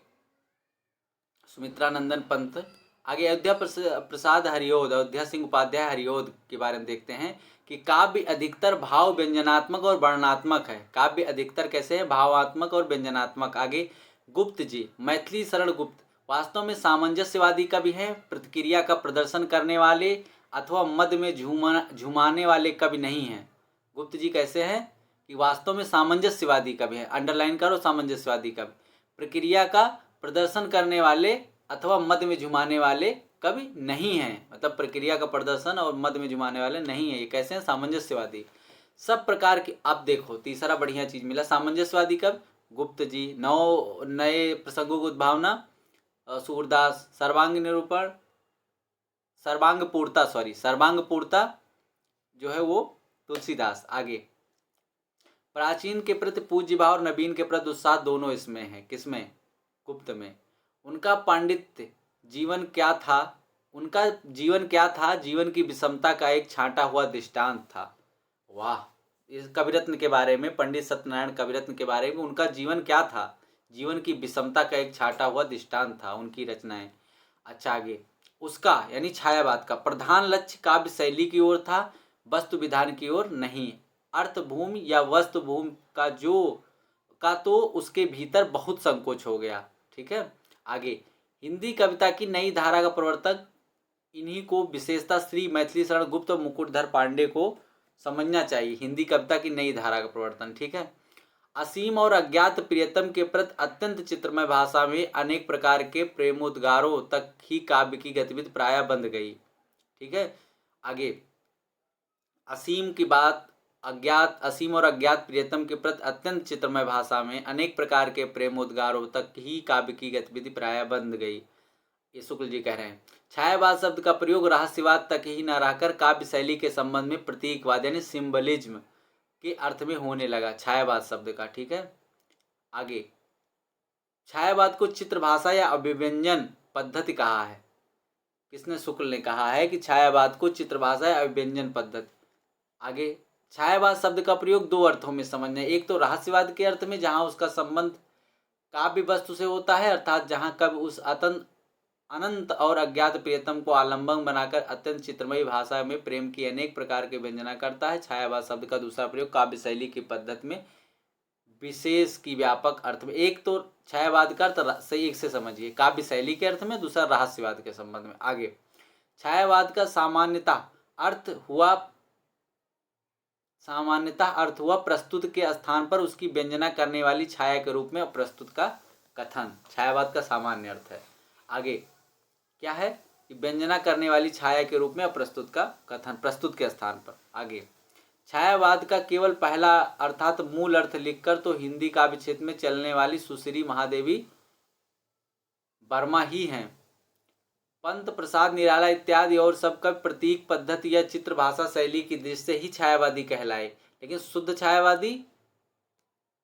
सुमित्रा नंदन पंत। आगे, अयोध्या प्रसाद हरिओद, अयोध्या सिंह उपाध्याय हरिओद के बारे में देखते हैं कि काव्य अधिकतर भाव व्यंजनात्मक और वर्णनात्मक है। काव्य अधिकतर कैसे है? भावात्मक और व्यंजनात्मक। आगे, गुप्त जी, मैथिली शरण गुप्त वास्तव में सामंजस्यवादी कवि हैं, प्रतिक्रिया का प्रदर्शन करने वाले अथवा मद में झुमाने वाले कवि नहीं हैं। गुप्त जी कैसे हैं कि वास्तव में सामंजस्यवादी कवि हैं, अंडरलाइन करो, सामंजस्यवादी कवि, प्रक्रिया का प्रदर्शन करने वाले अथवा मद में झुमाने वाले कवि नहीं हैं। मतलब प्रक्रिया का प्रदर्शन और मद में झुमाने वाले नहीं है। ये कैसे हैं? सामंजस्यवादी। सब प्रकार की, अब देखो तीसरा बढ़िया चीज मिला, सामंजस्यवादी कब, गुप्त जी। नौ नए प्रसंगों की उद्भावना सूरदास। सर्वांग निरूपण, सर्वांग पूर्ता जो है वो तुलसीदास। आगे, प्राचीन के प्रति पूज्य भाव और नवीन के प्रति उत्साह दोनों इसमें है, किसमें, गुप्त में। उनका पांडित्य, जीवन क्या था, उनका जीवन क्या था, जीवन की विषमता का एक छांटा हुआ दृष्टांत था। वाह, इस कविरत्न के बारे में, पंडित सत्यनारायण कविरत्न के बारे में, उनका जीवन क्या था, जीवन की विषमता का एक छाटा हुआ दृष्टांत था उनकी रचनाएं। अच्छा, आगे, उसका यानी छायावाद का प्रधान लक्ष्य काव्य शैली की ओर था, वस्तु विधान की ओर नहीं। अर्थभूमि या वस्तु भूमि का तो उसके भीतर बहुत संकोच हो गया। ठीक है, आगे, हिंदी कविता की नई धारा का प्रवर्तक, इन्हीं को विशेषता श्री मैथिली शरण गुप्त और मुकुटधर पांडे को समझना चाहिए। हिंदी कविता की नई धारा का प्रवर्तन। ठीक है, असीम और अज्ञात प्रियतम के प्रति अत्यंत चित्रमय भाषा में अनेक प्रकार के प्रेमोद्गारों तक ही काव्य की गतिविधि प्राय बंध गई। ठीक है, आगे, असीम की बात, असीम और अज्ञात प्रियतम के प्रति अत्यंत चित्रमय भाषा में अनेक प्रकार के प्रेमोद्गारों तक ही काव्य की गतिविधि प्राय बंध गई, ये शुक्ल जी कह रहे हैं। छायावाद शब्द का प्रयोग रहस्यवाद तक ही न रहकर काव्य शैली के संबंध में प्रतीकवाद यानी सिंबलिज्म के अर्थ में होने लगा, छायावाद शब्द का। ठीक है, आगे, छायावाद को चित्र भाषा या अभिव्यंजन पद्धति कहा है, किसने, शुक्ल ने कहा है कि छायावाद को चित्र भाषा या अभिव्यंजन पद्धति। आगे, छायावाद शब्द का प्रयोग दो अर्थों में समझना है, एक तो रहस्यवाद के अर्थ में जहां उसका संबंध काव्य वस्तु से होता है, अर्थात जहां कवि उस अनंत और अज्ञात प्रियतम को आलंबन बनाकर अत्यंत चित्रमयी भाषा में प्रेम की अनेक प्रकार की व्यंजना करता है। छायावाद शब्द का दूसरा प्रयोग काव्य शैली की पद्धति में विशेष की व्यापक अर्थ में, एक तो छायावाद का अर्थ सही एक से समझिए, काव्य शैली के अर्थ में, दूसरा रहस्यवाद के संबंध में। आगे, छायावाद का सामान्यतः अर्थ हुआ प्रस्तुत के स्थान पर उसकी व्यंजना करने वाली छाया के रूप में प्रस्तुत का कथन, छायावाद का सामान्य अर्थ है। आगे क्या है कि व्यंजना करने वाली छाया के रूप में प्रस्तुत का कथन, प्रस्तुत के स्थान पर। आगे, छायावाद का केवल पहला अर्थात मूल अर्थ लिखकर तो हिंदी काव्य क्षेत्र में चलने वाली सुश्री महादेवी वर्मा ही हैं। पंत प्रसाद निराला इत्यादि और सब कवि प्रतीक पद्धति या चित्र भाषा शैली की दृष्टि से ही छायावादी कहलाए, लेकिन शुद्ध छायावादी,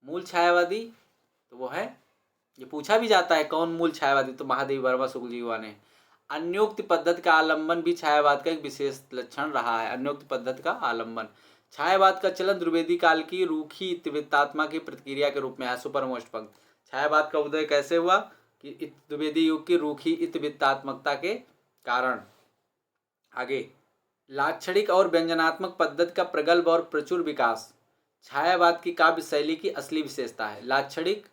मूल छायावादी तो वो है, ये पूछा भी जाता है कौन मूल छायावादी, तो महादेवी वर्मा शुक्ल जी हुआ ने। अन्योक्ति पद्धति का आलंबन भी छायावाद का एक विशेष लक्षण रहा है। अन्योक्ति पद्धति का आलंबन, छायावाद का चलन द्विवेदी काल की रूखी इत्यात्मा की प्रतिक्रिया के रूप में है। सुपरमोस्ट पंक्ति, छायावाद का उदय कैसे हुआ कि द्विवेदी युग की रूखी इत्यात्मकता के कारण। आगे, लाक्षणिक और व्यंजनात्मक पद्धति का प्रगल्भ और प्रचुर विकास छायावाद की काव्य शैली की असली विशेषता है। लाक्षणिक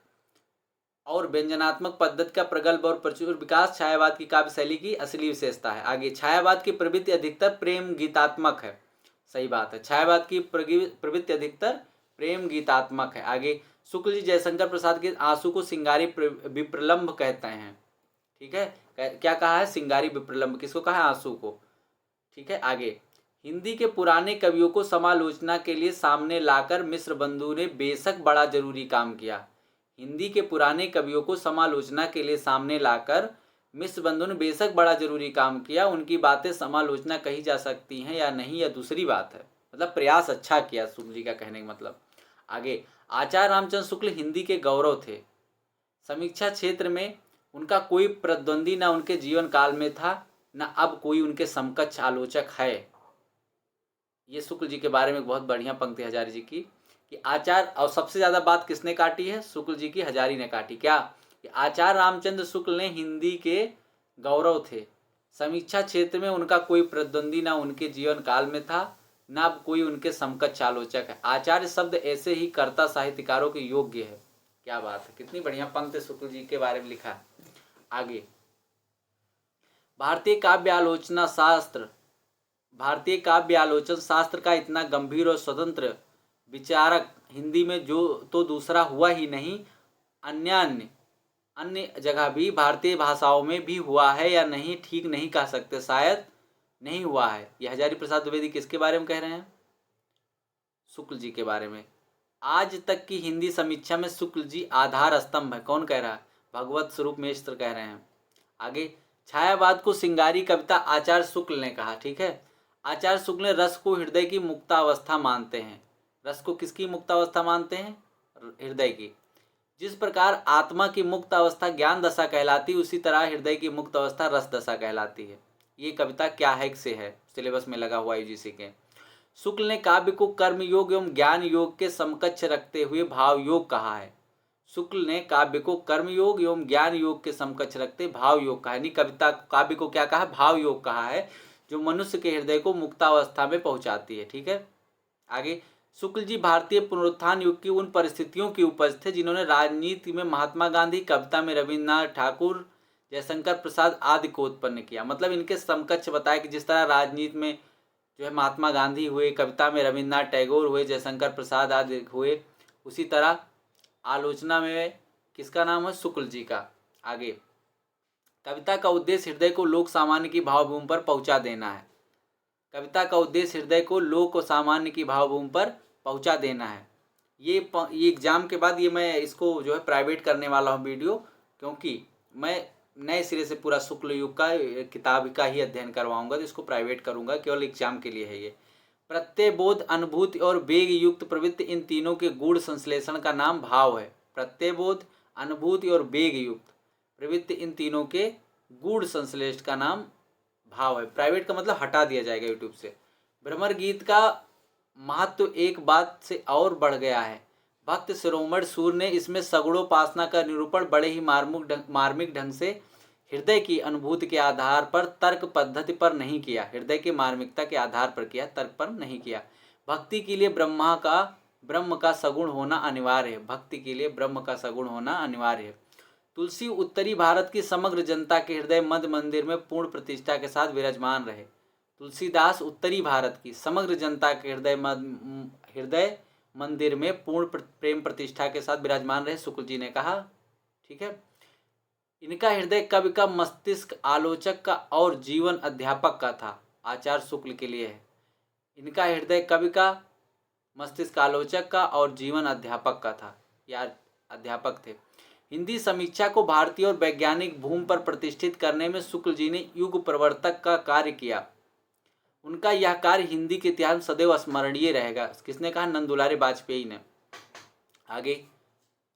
और व्यंजनात्मक पद्धति का प्रगल्भ और प्रचुर विकास छायावाद की काव्य शैली की असली विशेषता है। आगे, छायावाद की प्रवृत्ति अधिकतर प्रेम गीतात्मक है, सही बात है, छायावाद की प्रवृत्ति अधिकतर प्रेम गीतात्मक है। आगे, शुक्ल जी जयशंकर प्रसाद के आंसू को सिंगारी विप्रलंभ कहते हैं। ठीक है, क्या कहा है, सिंगारी विप्रलंभ, किसको कहा है, आंसू को। ठीक है, आगे, हिंदी के पुराने कवियों को समालोचना के लिए सामने लाकर मिश्र बंधु ने बेशक बड़ा जरूरी काम किया। हिंदी के पुराने कवियों को समालोचना के लिए सामने लाकर मिश्र बंधु ने बेशक बड़ा जरूरी काम किया। उनकी बातें समालोचना कही जा सकती हैं या नहीं, या दूसरी बात है, मतलब प्रयास अच्छा किया, शुक्ल जी का कहने का मतलब। आगे, आचार्य रामचंद्र शुक्ल हिंदी के गौरव थे। समीक्षा क्षेत्र में उनका कोई प्रतिद्वंदी न उनके जीवन काल में था, न अब कोई उनके समकक्ष आलोचक है। ये शुक्ल जी के बारे में बहुत बढ़िया पंक्ति हजारी जी की कि आचार्य, और सबसे ज्यादा बात किसने काटी है, शुक्ल जी की, हजारी ने काटी। क्या कि आचार्य रामचंद्र शुक्ल ने हिंदी के गौरव थे। समीक्षा क्षेत्र में उनका कोई प्रतिद्वंदी ना उनके जीवन काल में था, ना अब कोई उनके समकक्ष आलोचक है। आचार्य शब्द ऐसे ही कर्ता साहित्यकारों के योग्य है। क्या बात है, कितनी बढ़िया पंक्ति शुक्ल जी के बारे में लिखा है। आगे, भारतीय काव्य आलोचन शास्त्र का इतना गंभीर और स्वतंत्र विचारक हिंदी में जो तो दूसरा हुआ ही नहीं, अन्य जगह भी भारतीय भाषाओं में भी हुआ है या नहीं, ठीक नहीं कह सकते, शायद नहीं हुआ है। यह हजारी प्रसाद द्विवेदी किसके बारे में कह रहे हैं, शुक्ल जी के बारे में। आज तक की हिंदी समीक्षा में शुक्ल जी आधार स्तंभ है। कौन कह रहा है? भगवत स्वरूप मिश्र कह रहे हैं। आगे, छायावाद को सिंगारी कविता आचार्य शुक्ल ने कहा। ठीक है, आचार्य शुक्ल ने रस को हृदय की मुक्तावस्था मानते हैं। रस को किसकी मुक्तावस्था मानते हैं? हृदय की। जिस प्रकार आत्मा की मुक्त अवस्था ज्ञान दशा कहलाती, उसी तरह हृदय की मुक्त अवस्था रस दशा कहलाती है। ये कविता क्या है से है, सिलेबस में लगा हुआ यूजीसी के। शुक्ल ने काव्य को कर्म योग एवं ज्ञान योग के समकक्ष रखते हुए भाव योग कहा है। शुक्ल ने काव्य को कर्म योग एवं ज्ञान योग के समकक्ष रखते भाव योग कहा है। कविता काव्य को क्या कहा? भाव योग कहा है, जो मनुष्य के हृदय को मुक्तावस्था में पहुंचाती है। ठीक है, आगे, शुक्ल जी भारतीय पुनरुत्थान युग की उन परिस्थितियों की उपज थे जिन्होंने राजनीति में महात्मा गांधी, कविता में रविन्द्रनाथ ठाकुर, जयशंकर प्रसाद आदि को उत्पन्न किया। मतलब इनके समकक्ष बताया कि जिस तरह राजनीति में जो है महात्मा गांधी हुए, कविता में रविन्द्रनाथ टैगोर हुए, जयशंकर प्रसाद आदि हुए, उसी तरह आलोचना में किसका नाम है? शुक्ल जी का। आगे, कविता का उद्देश्य हृदय को लोक सामान्य की भावभूमि पर पहुंचा देना है। कविता का उद्देश्य हृदय को लोक और सामान्य की भावभूमि पर पहुंचा देना है। ये एग्जाम के बाद ये मैं इसको जो है प्राइवेट करने वाला हूँ वीडियो, क्योंकि मैं नए सिरे से पूरा शुक्ल युग का किताब का ही अध्ययन करवाऊंगा, तो इसको प्राइवेट करूंगा, केवल एग्जाम के लिए है ये। प्रत्यय बोध, अनुभूति और वेग युक्त प्रवृत्ति, इन तीनों के गूढ़ संश्लेषण का नाम भाव है। प्रत्यय बोध, अनुभूति और वेग युक्त प्रवृत्ति, इन तीनों के गूढ़ संश्लेषण का नाम भाव है। प्राइवेट का मतलब हटा दिया जाएगा यूट्यूब से। भ्रमर गीत का महत्व एक बात से और बढ़ गया है। भक्त शिरोमणि सूर ने इसमें सगुणोपासना का निरूपण बड़े ही मार्मिक ढंग से हृदय की अनुभूति के आधार पर तर्क पद्धति पर नहीं किया। हृदय की मार्मिकता के आधार पर किया, तर्क पर नहीं किया। भक्ति के लिए ब्रह्म का सगुण होना अनिवार्य है। भक्ति के लिए ब्रह्म का सगुण होना अनिवार्य है। तुलसी उत्तरी भारत की समग्र जनता के हृदय मध्य मंदिर में पूर्ण प्रतिष्ठा के साथ विराजमान रहे। तुलसीदास उत्तरी भारत की समग्र जनता के हृदय मंदिर में पूर्ण प्रेम प्रतिष्ठा के साथ विराजमान रहे, शुक्ल जी ने कहा। ठीक है, इनका हृदय कवि का, मस्तिष्क आलोचक का और जीवन अध्यापक का था। आचार्य शुक्ल के लिए है। इनका हृदय कवि का, मस्तिष्क आलोचक का और जीवन अध्यापक का था, या अध्यापक थे। हिंदी समीक्षा को भारतीय और वैज्ञानिक भूमि पर प्रतिष्ठित करने में शुक्ल जी ने युग प्रवर्तक का कार्य किया। उनका यह कार्य हिंदी के इतिहास में सदैव स्मरणीय रहेगा। किसने कहा? नंदुलारे वाजपेयी ने। आगे,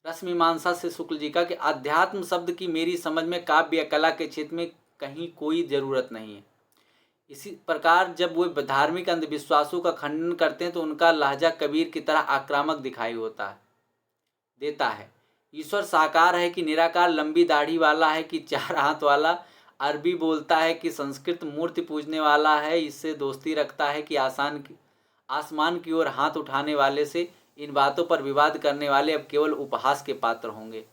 रसमीमांसा से शुक्ल जी का कि अध्यात्म शब्द की मेरी समझ में काव्य या कला के क्षेत्र में कहीं कोई जरूरत नहीं है। इसी प्रकार जब वे धार्मिक अंधविश्वासों का खंडन करते हैं तो उनका लहजा कबीर की तरह आक्रामक दिखाई देता है। ईश्वर साकार है कि निराकार, लंबी दाढ़ी वाला है कि चार हाथ वाला, अरबी बोलता है कि संस्कृत, मूर्ति पूजने वाला है, इससे दोस्ती रखता है कि आसमान की ओर हाथ उठाने वाले से, इन बातों पर विवाद करने वाले अब केवल उपहास के पात्र होंगे।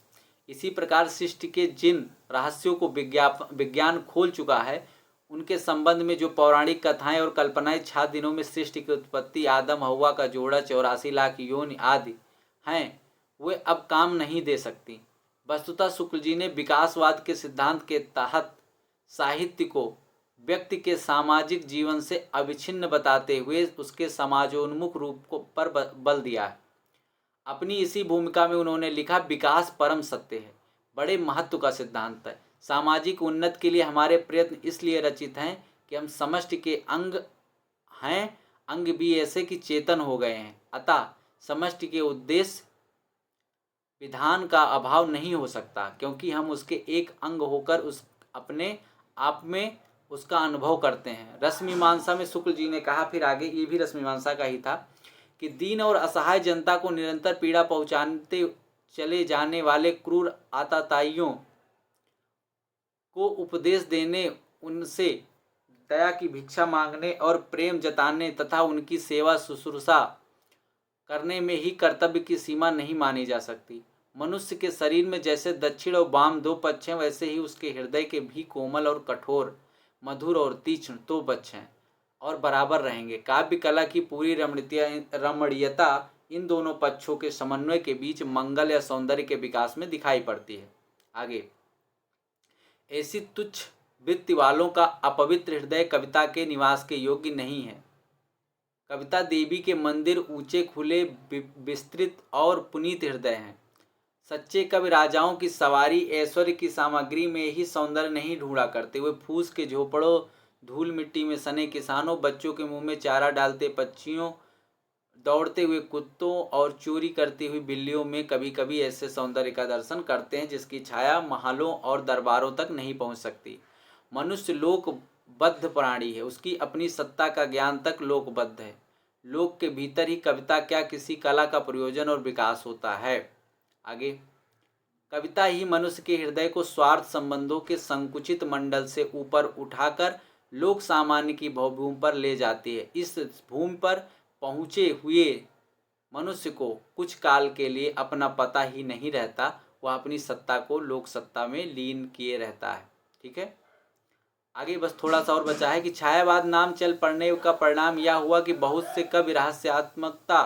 इसी प्रकार सृष्टि के जिन रहस्यों को विज्ञान खोल चुका है, उनके संबंध में जो पौराणिक कथाएं और कल्पनाएं 6 दिनों में सृष्टि की उत्पत्ति, आदम हव्वा का जोड़ा, 84 लाख योनि आदि हैं, वे अब काम नहीं दे सकती। वस्तुतः शुक्ल जी ने विकासवाद के सिद्धांत के तहत साहित्य को व्यक्ति के सामाजिक जीवन से अविच्छिन्न बताते हुए उसके समाजोन्मुख रूप पर बल दिया है। अपनी इसी भूमिका में उन्होंने लिखा, विकास परम सत्य है, बड़े महत्व का सिद्धांत है। सामाजिक उन्नति के लिए हमारे प्रयत्न इसलिए रचित हैं कि हम समष्टि के अंग हैं, अंग भी ऐसे कि चेतन हो गए हैं। अतः समष्टि के उद्देश्य विधान का अभाव नहीं हो सकता, क्योंकि हम उसके एक अंग होकर उस अपने आप में उसका अनुभव करते हैं। रसमीमांसा में शुक्ल जी ने कहा, फिर आगे ये भी रसमीमांसा का ही था, कि दीन और असहाय जनता को निरंतर पीड़ा पहुंचाते चले जाने वाले क्रूर आताताइयों को उपदेश देने, उनसे दया की भिक्षा मांगने और प्रेम जताने तथा उनकी सेवा शुश्रूषा करने में ही कर्तव्य की सीमा नहीं मानी जा सकती। मनुष्य के शरीर में जैसे दक्षिण और वाम 2 पक्ष हैं, वैसे ही उसके हृदय के भी कोमल और कठोर, मधुर और तीक्ष्ण 2 पक्ष हैं और बराबर रहेंगे। काव्य कला की पूरी रमणीयता इन दोनों पक्षों के समन्वय के बीच मंगल या सौंदर्य के विकास में दिखाई पड़ती है। आगे, ऐसी तुच्छ वृत्ति वालों का अपवित्र हृदय कविता के निवास के योग्य नहीं है। कविता देवी के मंदिर ऊंचे, खुले, विस्तृत और पुनीत हृदय हैं। सच्चे कवि राजाओं की सवारी, ऐश्वर्य की सामग्री में ही सौंदर्य नहीं ढूंढा करते। वे फूस के झोपड़ों, धूल मिट्टी में सने किसानों, बच्चों के मुंह में चारा डालते पक्षियों, दौड़ते हुए कुत्तों और चोरी करती हुई बिल्लियों में कभी कभी ऐसे सौंदर्य का दर्शन करते हैं जिसकी छाया महलों और दरबारों तक नहीं पहुंच सकती। मनुष्य लोकबद्ध प्राणी है, उसकी अपनी सत्ता का ज्ञान तक लोकबद्ध है। लोक के भीतर ही कविता क्या किसी कला का प्रयोजन और विकास होता है। आगे, कविता ही मनुष्य के हृदय को स्वार्थ संबंधों के संकुचित मंडल से ऊपर उठाकर लोक सामान्य की भूमि पर ले जाती है। इस भूमि पर पहुँचे हुए मनुष्य को कुछ काल के लिए अपना पता ही नहीं रहता, वह अपनी सत्ता को लोक सत्ता में लीन किए रहता है। ठीक है, आगे बस थोड़ा सा और बचा है कि छायावाद नाम चल पड़ने का परिणाम यह हुआ कि बहुत से कवि रहस्यात्मकता,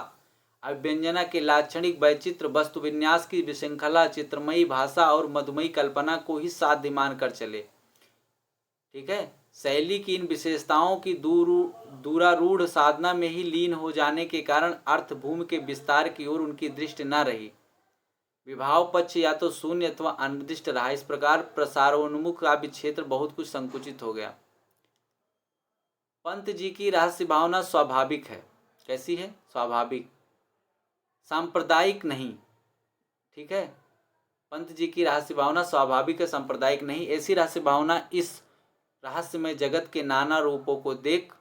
अभिव्यंजना के लाक्षणिक वैचित्र, वस्तु विन्यास की विशृंखला, चित्रमयी भाषा और मधुमयी कल्पना को ही साध्य मानकर चले। ठीक है, शैली की इन विशेषताओं की दूरारूढ़ साधना में ही लीन हो जाने के कारण अर्थभूमि के विस्तार की ओर उनकी दृष्टि न रही। विभाव पक्ष या तो शून्य अथवा अनिर्दिष्ट रहा। इस प्रकार प्रसारोन्मुख काव्य क्षेत्र बहुत कुछ संकुचित हो गया। पंत जी की रहस्य भावना स्वाभाविक है। कैसी है? स्वाभाविक, सांप्रदायिक नहीं। ठीक है, पंत जी की रहस्य भावना स्वाभाविक है, सांप्रदायिक नहीं। ऐसी रहस्य भावना इस रहस्यमय जगत के नाना रूपों को देख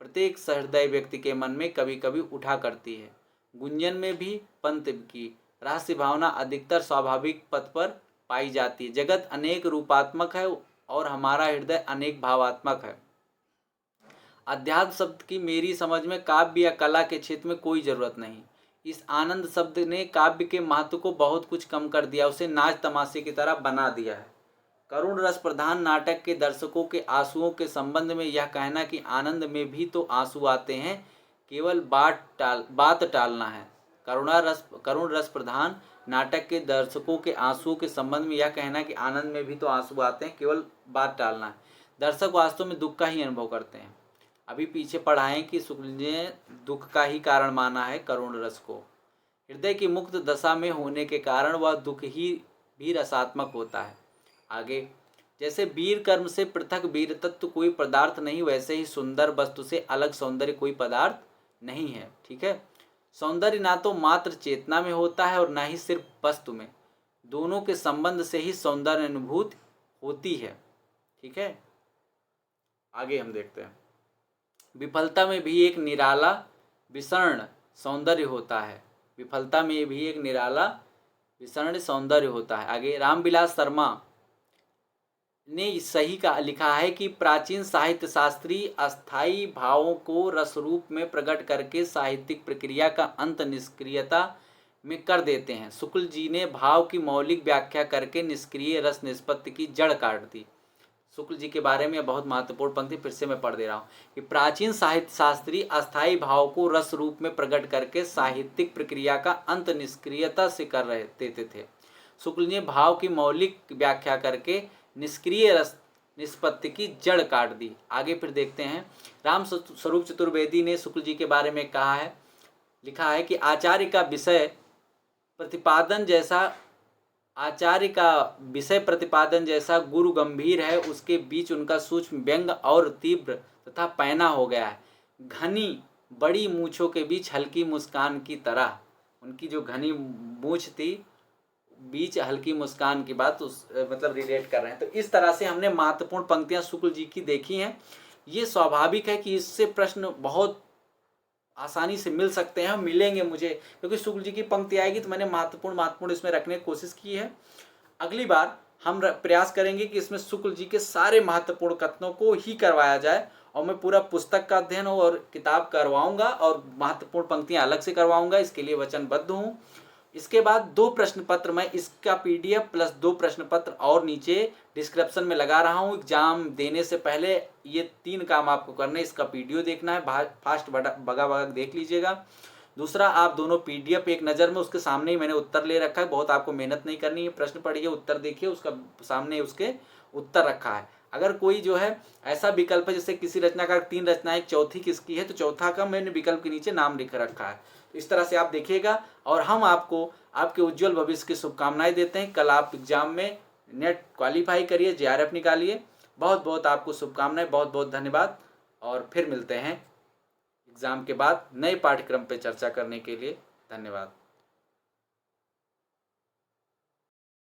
प्रत्येक सहृदय व्यक्ति के मन में कभी कभी उठा करती है। गुंजन में भी पंत की रहस्य भावना अधिकतर स्वाभाविक पद पर पाई जाती है। जगत अनेक रूपात्मक है और हमारा हृदय अनेक भावात्मक है। अध्यात्म शब्द की मेरी समझ में काव्य या कला के क्षेत्र में कोई जरूरत नहीं। इस आनंद शब्द ने काव्य के महत्व को बहुत कुछ कम कर दिया, उसे नाच तमाशे की तरह बना दिया है। करुण रस प्रधान नाटक के दर्शकों के आंसुओं के संबंध में यह कहना कि आनंद में भी तो आंसू आते हैं, केवल बात टालना है। करुण रस प्रधान नाटक के दर्शकों के आंसुओं के संबंध में यह कहना कि आनंद में भी तो आंसू आते हैं, केवल बात टालना है। दर्शक वास्तव में दुख का ही अनुभव करते हैं। अभी पीछे पढ़ा है कि शुक्ल ने दुख का ही कारण माना है करुण रस को। हृदय की मुक्त दशा में होने के कारण वह दुख ही भी रसात्मक होता है। आगे, जैसे वीर कर्म से पृथक वीर तत्व कोई पदार्थ नहीं, वैसे ही सुंदर वस्तु से अलग सौंदर्य कोई पदार्थ नहीं है। ठीक है, सौंदर्य ना तो मात्र चेतना में होता है और ना ही सिर्फ वस्तु में, दोनों के संबंध से ही सौंदर्य अनुभूति होती है। ठीक है, आगे हम देखते हैं। विफलता में भी एक निराला विषण सौंदर्य होता है। विफलता में भी एक निराला विषण सौंदर्य होता है। आगे, रामविलास शर्मा ने सही का लिखा है कि प्राचीन साहित्य शास्त्री अस्थायी भावों को रस रूप में प्रकट करके साहित्यिक प्रक्रिया का अंत निष्क्रियता में कर देते हैं। शुक्ल जी ने भाव की मौलिक व्याख्या करके निष्क्रिय रस निष्पत्ति की जड़ काट दी। शुक्ल जी के बारे में बहुत महत्वपूर्ण पंक्ति फिर से मैं पढ़ दे रहा हूँ कि प्राचीन साहित्य शास्त्री अस्थायी भाव को रस रूप में प्रकट करके साहित्यिक प्रक्रिया का अंत निष्क्रियता से कर रहे देते थे। शुक्ल ने भाव की मौलिक व्याख्या करके निष्क्रिय रस निष्पत्ति की जड़ काट दी। आगे फिर देखते हैं, राम स्वरूप चतुर्वेदी ने शुक्ल जी के बारे में कहा है, लिखा है कि आचार्य का विषय प्रतिपादन जैसा गुरु गंभीर है, उसके बीच उनका सूक्ष्म व्यंग और तीव्र तथा पैना हो गया है। घनी बड़ी मूछों के बीच हल्की मुस्कान की तरह, उनकी जो घनी मूछ थी बीच हल्की मुस्कान की बात मतलब रिलेट कर रहे हैं। तो इस तरह से हमने महत्वपूर्ण पंक्तियां शुक्ल जी की देखी हैं। ये स्वाभाविक है कि इससे प्रश्न बहुत आसानी से मिल सकते हैं, मिलेंगे मुझे, क्योंकि शुक्ल जी की पंक्ति आएगी तो मैंने महत्वपूर्ण इसमें रखने की कोशिश की है। अगली बार हम प्रयास करेंगे कि इसमें शुक्ल जी के सारे महत्वपूर्ण कथनों को ही करवाया जाए, और मैं पूरा पुस्तक का अध्ययन और किताब करवाऊंगा और महत्वपूर्ण पंक्तियां अलग से करवाऊंगा, इसके लिए वचनबद्ध हूँ। इसके बाद 2 प्रश्न पत्र, मैं इसका PDF प्लस 2 प्रश्न पत्र और नीचे डिस्क्रिप्शन में लगा रहा हूँ। एग्जाम देने से पहले ये 3 काम आपको करने, इसका वीडियो देखना है, फास्ट भगा देख लीजिएगा। दूसरा, आप दोनों PDF एक नज़र में, उसके सामने ही मैंने उत्तर ले रखा है, बहुत आपको मेहनत नहीं करनी है। प्रश्न पढ़िए, उत्तर देखिए, उसका सामने उसके उत्तर रखा है। अगर कोई जो है ऐसा विकल्प है, जैसे किसी रचनाकार 3 रचनाएं, चौथी किसकी है, तो चौथा का मैंने विकल्प के नीचे नाम लिख रखा है। तो इस तरह से आप देखिएगा, और हम आपको आपके उज्जवल भविष्य की शुभकामनाएं देते हैं। कल आप एग्जाम में नेट क्वालिफाई करिए, JRF निकालिए। बहुत बहुत आपको शुभकामनाएं, बहुत बहुत धन्यवाद, और फिर मिलते हैं एग्ज़ाम के बाद नए पाठ्यक्रम पर चर्चा करने के लिए। धन्यवाद।